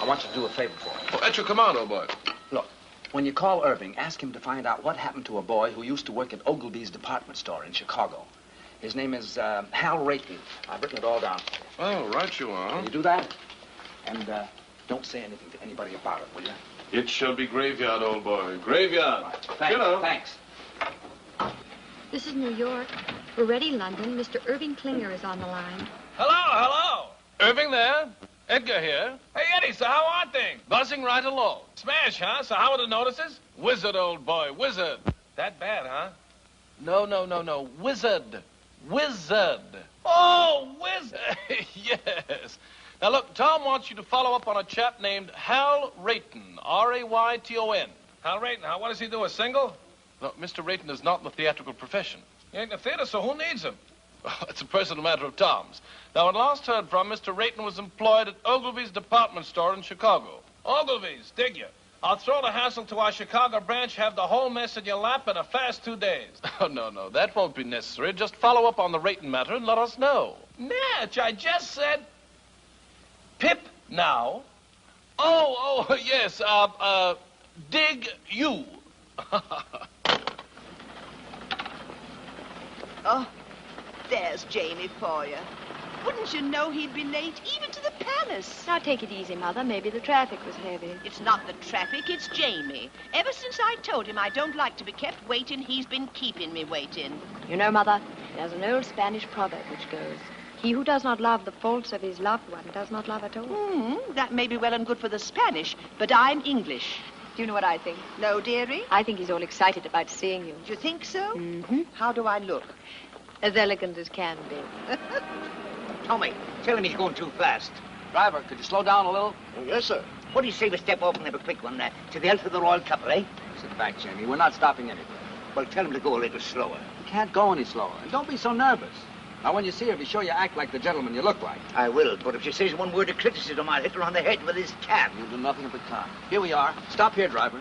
I want you to do a favor for me. Oh, at your command, old boy. Look, when you call Irving, ask him to find out what happened to a boy who used to work at Ogilvy's department store in Chicago. His name is Hal Rayton. I've written it all down. Oh, right you are. Can you do that? And don't say anything to anybody about it, will you? It shall be graveyard, old boy. Graveyard. Right. Thanks. Thanks. This is New York. We're ready, London. Mr. Irving Klinger is on the line. Hello. Irving there? Edgar here. Hey, Eddie, so how are things? Buzzing right along. Smash, huh? So how are the notices? Wizard, old boy, wizard. That bad, huh? No. Wizard. Oh, wizard. Yes. Now, look, Tom wants you to follow up on a chap named Hal Rayton, R-A-Y-T-O-N. Hal Rayton, what does he do, a single? No, Mr. Rayton is not in the theatrical profession. He ain't in the theater, so who needs him? Oh, it's a personal matter of Tom's. Now, when last heard from, Mr. Rayton was employed at Ogilvy's department store in Chicago. Ogilvy's, dig you? I'll throw the hassle to our Chicago branch, have the whole mess in your lap in a fast 2 days. Oh, no, that won't be necessary. Just follow up on the Rayton matter and let us know. Natch, I just said... Pip now. Oh, yes, dig you. Oh, there's Jamie for you. Wouldn't you know he'd be late, even to the palace? Now, take it easy, Mother. Maybe the traffic was heavy. It's not the traffic, it's Jamie. Ever since I told him I don't like to be kept waiting, he's been keeping me waiting. You know, Mother, there's an old Spanish proverb which goes, he who does not love the faults of his loved one does not love at all. That may be well and good for the Spanish, but I'm English. Do you know what I think? No, dearie? I think he's all excited about seeing you. Do you think so? Mm-hmm. How do I look? As elegant as can be. Tommy, tell him he's going too fast. Driver, could you slow down a little? Oh, yes, sir. What do you say we step off and have a quick one to the A12 The Royal Cup, eh? Sit back, Jamie. We're not stopping anywhere. Well, tell him to go a little slower. You can't go any slower. And don't be so nervous. Now, when you see her, be sure you act like the gentleman you look like. I will, but if she says one word of criticism, I'll hit her on the head with this cab. You'll do nothing of the kind. Here we are. Stop here, driver.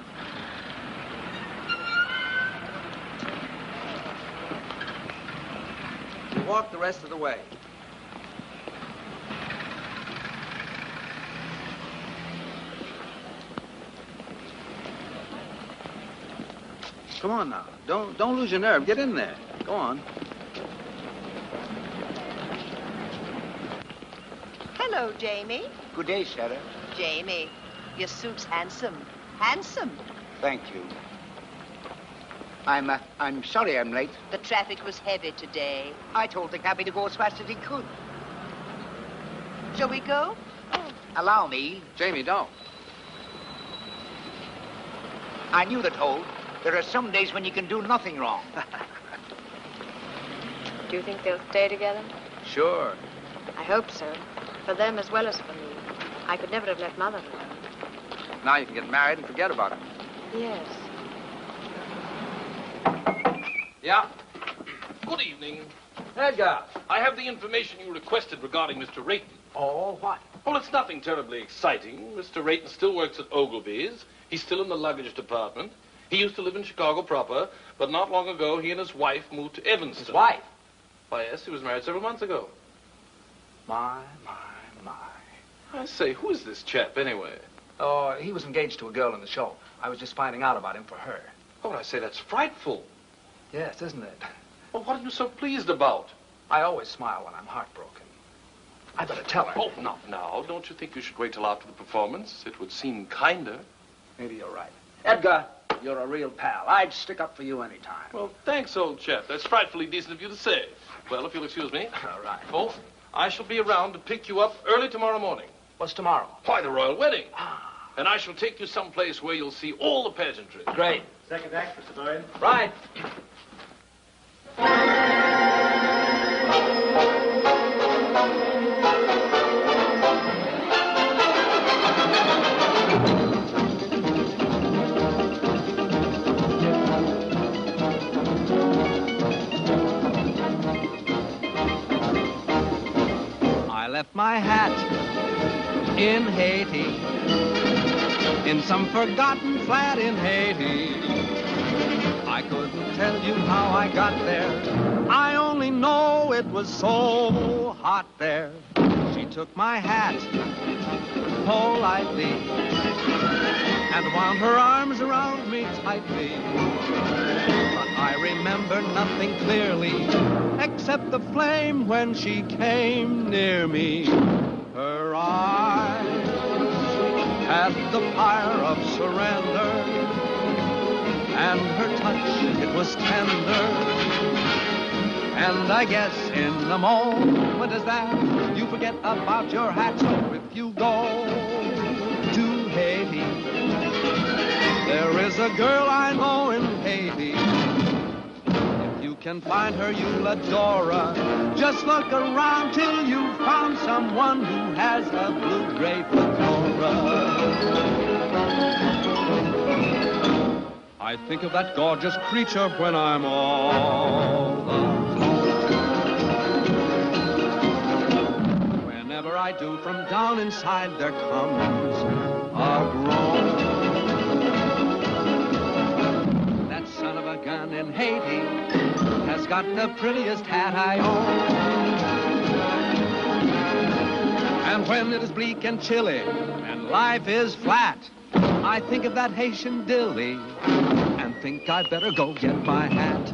You walk the rest of the way. Come on now. Don't lose your nerve. Get in there. Go on. Hello, Jamie. Good day, Sarah. Jamie, your suit's handsome. Handsome. Thank you. I'm sorry I'm late. The traffic was heavy today. I told the cabby to go as fast as he could. Shall we go? Allow me. Jamie, don't. I knew the toll. There are some days when you can do nothing wrong. Do you think they'll stay together? Sure. I hope so. For them as well as for me. I could never have let Mother alone. Now you can get married and forget about it. Yes. Yeah? Good evening. Edgar. I have the information you requested regarding Mr. Rayton. Oh, what? Well, it's nothing terribly exciting. Mr. Rayton still works at Ogilvy's. He's still in the luggage department. He used to live in Chicago proper, but not long ago, he and his wife moved to Evanston. His wife? Why, yes, he was married several months ago. My. I say, who is this chap, anyway? Oh, he was engaged to a girl in the show. I was just finding out about him for her. Oh, I say, that's frightful. Yes, isn't it? Well, what are you so pleased about? I always smile when I'm heartbroken. I better tell her. Oh, not now. Don't you think you should wait till after the performance? It would seem kinder. Maybe you're right. Edgar, you're a real pal. I'd stick up for you any time. Well, thanks, old chap. That's frightfully decent of you to say. Well, if you'll excuse me. All right. Oh, I shall be around to pick you up early tomorrow morning. What's tomorrow? Why, the royal wedding. And I shall take you someplace where you'll see all the pageantry. Great. Second act, Mr. Dorian. Right. in Haiti, in some forgotten flat in Haiti. I couldn't tell you how I got there. I only know it was so hot there. She took my hat politely and wound her arms around me tightly. But I remember nothing clearly except the flame when she came near me. Her eyes had the fire of surrender, and her touch, it was tender. And I guess in the moment as that, you forget about your hat. So if you go to Haiti, there is a girl I know in Haiti. If you can find her, you'll adore her. Just look around till you found someone who has a blue-gray fedora. I think of that gorgeous creature when I'm all alone. Whenever I do, from down inside there comes a groan. That son of a gun in Haiti has got the prettiest hat I own. And when it is bleak and chilly and life is flat, I think of that Haitian dilly and think I'd better go get my hat.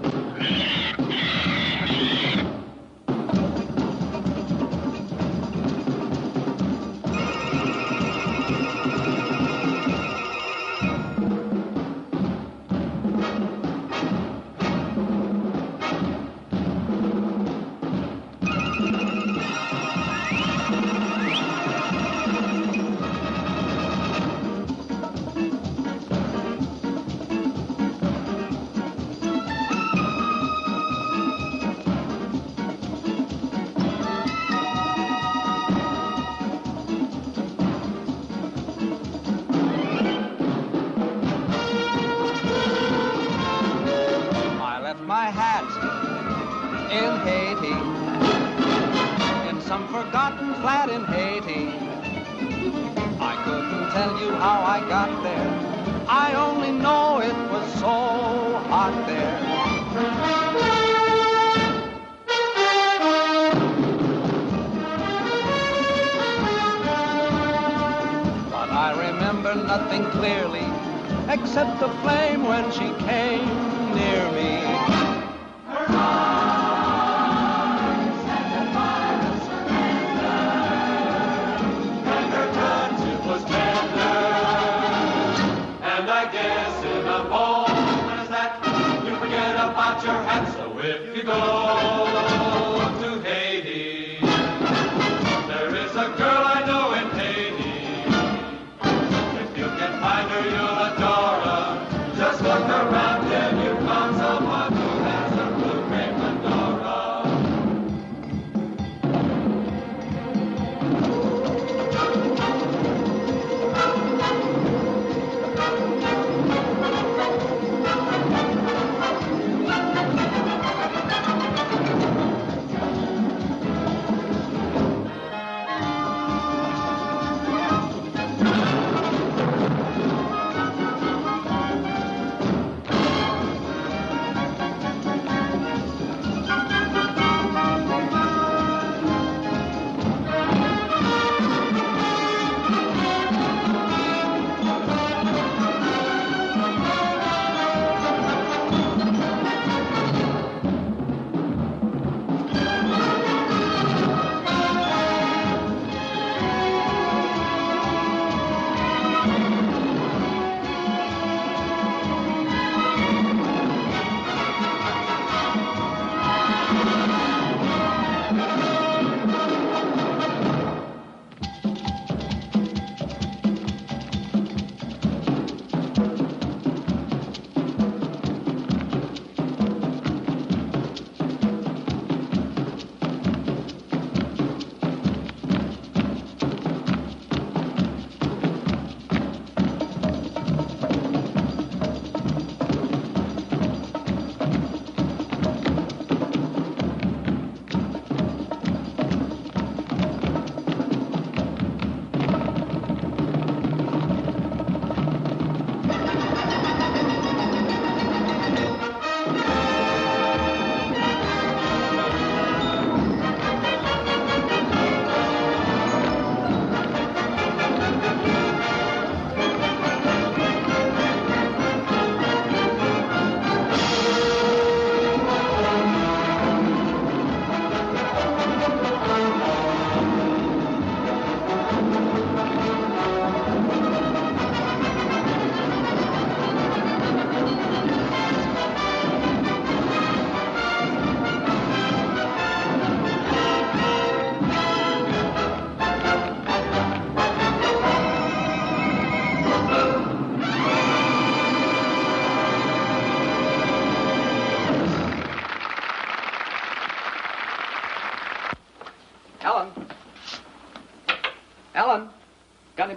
My hat in Haiti, in some forgotten flat in Haiti. I couldn't tell you how I got there. I only know it was so hot there. But I remember nothing clearly except the flame when she came near me. Your hat, so if you go to Haiti, there is a girl I know in Haiti. If you can find her, you'll adore her. Just look around till you found someone who has a blue-gray fedora.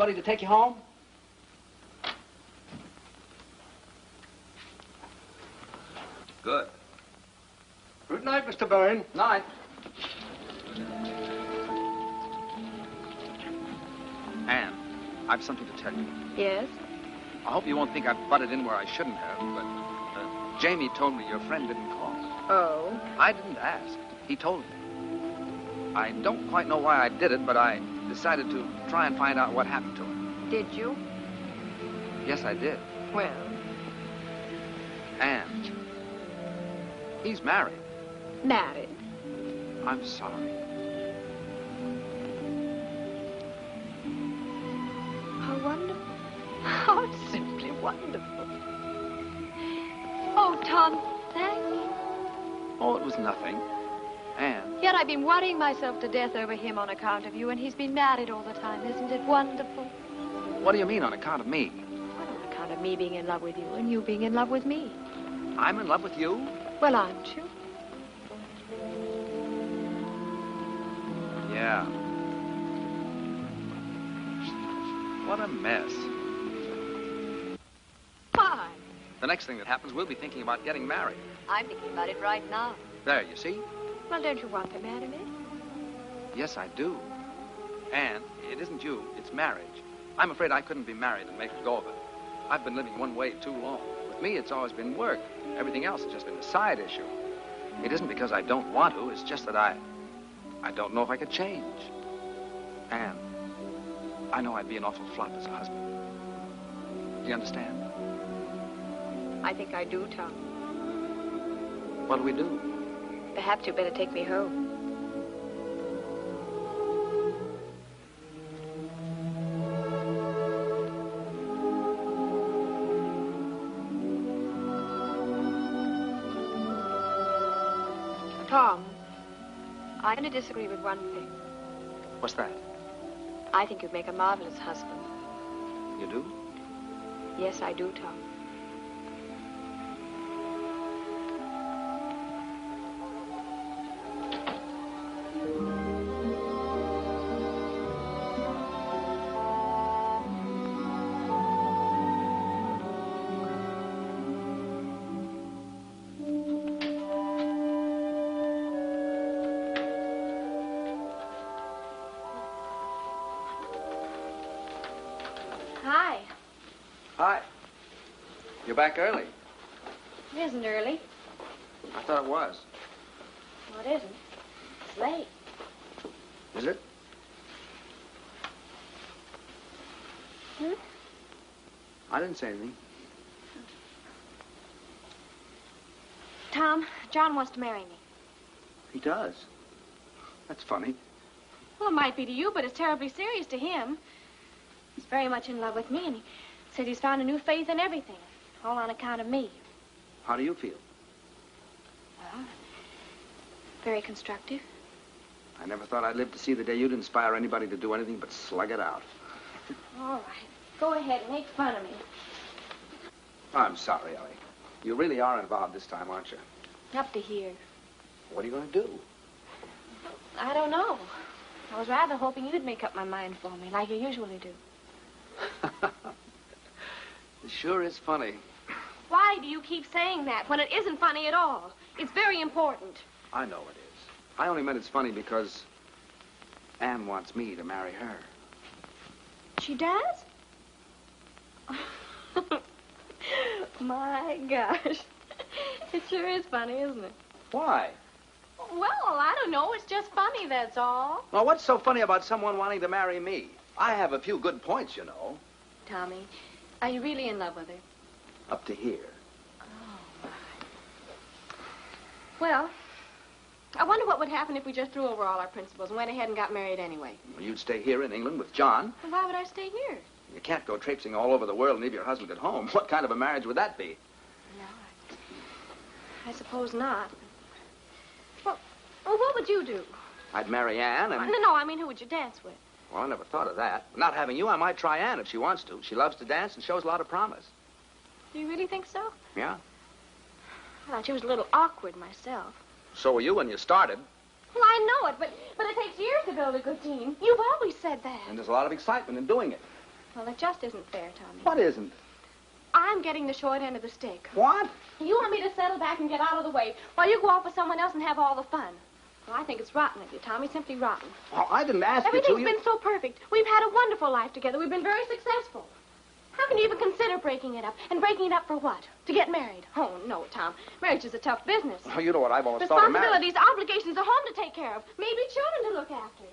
anybody to take you home? Good. Good night, Mr. Byrne. Night. Anne, I've something to tell you. Yes? I hope you won't think I've butted in where I shouldn't have, but Jamie told me your friend didn't call. Oh? I didn't ask. He told me. I don't quite know why I did it, but I decided to try and find out what happened to him. Did you? Yes, I did. Well? Anne, he's married. Married? I'm sorry. How wonderful. How simply wonderful. Oh, Tom, thank you. Oh, it was nothing. Anne. Yet I've been worrying myself to death over him on account of you, and he's been married all the time. Isn't it wonderful? What do you mean, on account of me? Well, on account of me being in love with you, and you being in love with me. I'm in love with you? Well, aren't you? Yeah. What a mess. Why? The next thing that happens, we'll be thinking about getting married. I'm thinking about it right now. There, you see? Well, don't you want to marry me? Yes, I do. And it isn't you, it's marriage. I'm afraid I couldn't be married and make a go of it. I've been living one way too long. With me, it's always been work. Everything else has just been a side issue. It isn't because I don't want to, it's just that I don't know if I could change. And I know I'd be an awful flop as a husband. Do you understand? I think I do, Tom. What'll we do? Perhaps you'd better take me home. Tom, I only disagree with one thing. What's that? I think you'd make a marvelous husband. You do? Yes, I do, Tom. Hi. You're back early. It isn't early. I thought it was. Well, it isn't. It's late. Is it? Hmm? I didn't say anything. Tom, John wants to marry me. He does. That's funny. Well, it might be to you, but it's terribly serious to him. He's very much in love with me, and he says he's found a new faith in everything, all on account of me. How do you feel? Well, very constructive. I never thought I'd live to see the day you'd inspire anybody to do anything but slug it out. All right. Go ahead and make fun of me. I'm sorry, Ellie. You really are involved this time, aren't you? Up to here. What are you going to do? I don't know. I was rather hoping you'd make up my mind for me, like you usually do. It sure is funny. Why do you keep saying that when it isn't funny at all? It's very important. I know it is. I only meant it's funny because Anne wants me to marry her. She does? My gosh. It sure is funny, isn't it? Why? Well, I don't know. It's just funny, that's all. Well, what's so funny about someone wanting to marry me? I have a few good points, you know. Tommy, are you really in love with her? Up to here. Oh, my. Well, I wonder what would happen if we just threw over all our principles and went ahead and got married anyway. Well, you'd stay here in England with John. Well, why would I stay here? You can't go traipsing all over the world and leave your husband at home. What kind of a marriage would that be? No, I suppose not. Well, what would you do? I'd marry Anne and... No, I mean, who would you dance with? Well, I never thought of that. Not having you, I might try Anne if she wants to. She loves to dance and shows a lot of promise. Do you really think so? Yeah. I thought she was a little awkward myself. So were you when you started. Well, I know it, but it takes years to build a good team. You've always said that. And there's a lot of excitement in doing it. Well, it just isn't fair, Tommy. What isn't? I'm getting the short end of the stick. What? You want me to settle back and get out of the way while you go off with someone else and have all the fun. Well, I think it's rotten of you, Tommy, simply rotten. Oh, I didn't ask you to. Everything's been so perfect. We've had a wonderful life together. We've been very successful. How can you even consider breaking it up? And breaking it up for what? To get married? Oh, no, Tom. Marriage is a tough business. Oh, you know what I've always thought of marriage. Responsibilities, obligations, a home to take care of, maybe children to look after.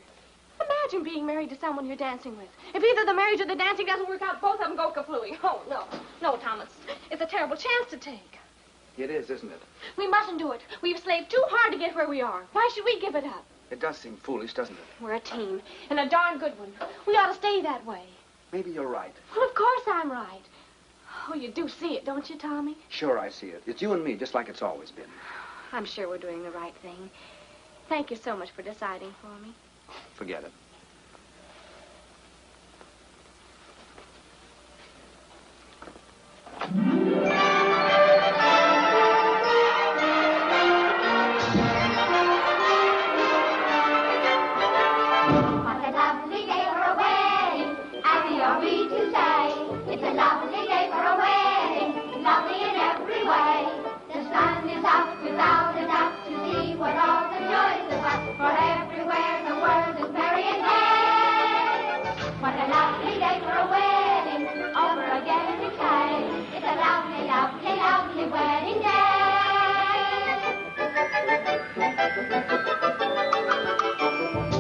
Imagine being married to someone you're dancing with. If either the marriage or the dancing doesn't work out, both of them go kaflooey. Oh, no. No, Thomas. It's a terrible chance to take. It is, isn't it? We mustn't do it. We've slaved too hard to get where we are. Why should we give it up? It does seem foolish, doesn't it? We're a team, and a darn good one. We ought to stay that way. Maybe you're right. Well, of course I'm right. Oh, you do see it, don't you, Tommy? Sure, I see it. It's you and me, just like it's always been. I'm sure we're doing the right thing. Thank you so much for deciding for me. Forget it.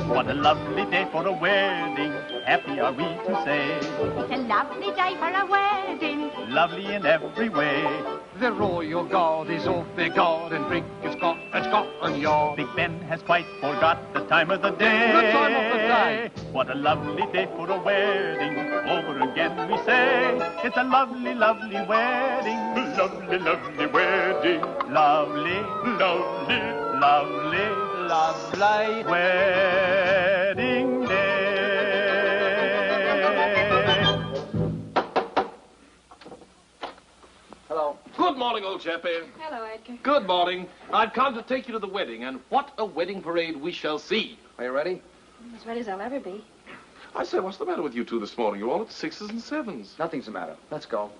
What a lovely day for a wedding, happy are we to say. It's a lovely day for a wedding, Lovely in every way. The royal guard is off their guard and brig is got at Scotland Yard. Big Ben has quite forgot the time of the day. The time of the day. What a lovely day for a wedding, over again we say. It's a lovely, lovely wedding. Lovely, lovely wedding. Lovely, Lovely, lovely, lovely wedding day. Hello. Good morning, old chappie. Hello, Edgar. Good morning. I've come to take you to the wedding, and what a wedding parade we shall see. Are you ready? I'm as ready as I'll ever be. I say, what's the matter with you two this morning? You're all at 6s and 7s. Nothing's the matter. Let's go.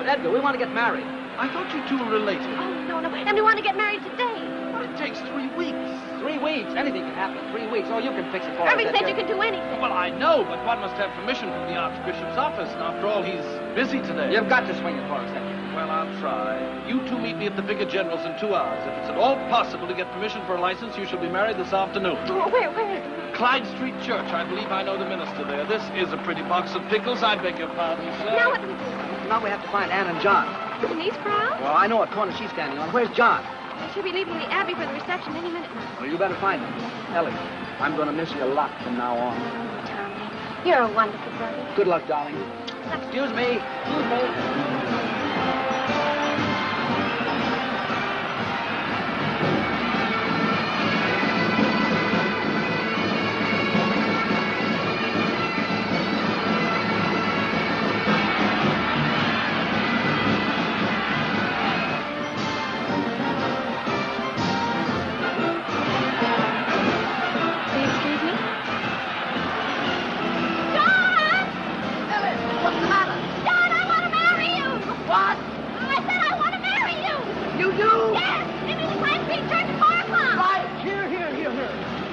Edgar, we want to get married. I thought you two were related. Oh, no, no. And we want to get married today. But it takes 3 weeks. 3 weeks? Anything can happen in 3 weeks. Oh, you can fix it for us, Irving said Edgar. you can do anything. Well, I know, but one must have permission from the Archbishop's office. And after all, he's busy today. You've got to swing it for us, Edgar. Well, I'll try. You two meet me at the Vicar General's in 2 hours. If it's at all possible to get permission for a license, you shall be married this afternoon. Oh, where is it? Clyde Street Church. I believe I know the minister there. This is a pretty box of pickles. I beg your pardon, sir. Now what do we do? Now we have to find Ann and John. In these crowds? Well, I know what corner she's standing on. Where's John? She'll be leaving the Abbey for the reception any minute now. Well, you better find her. Ellie, I'm going to miss you a lot from now on. Tommy, you're a wonderful brother. Good luck, darling. Excuse me. Excuse me.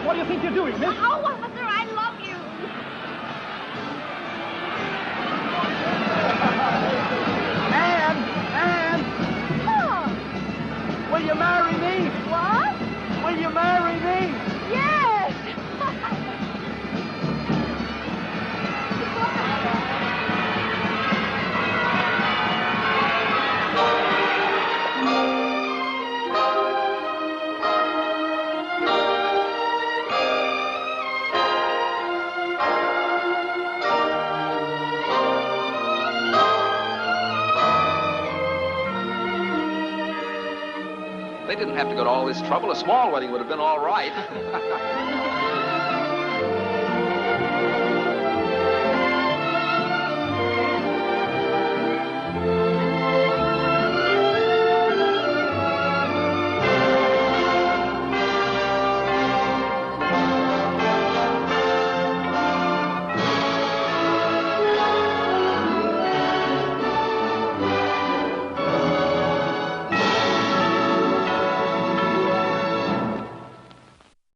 What do you think you're doing, miss? Oh, officer, I love you. Anne! Oh. Will you marry me? What? Will you marry me? Yes. They didn't have to go to all this trouble. A small wedding would have been all right.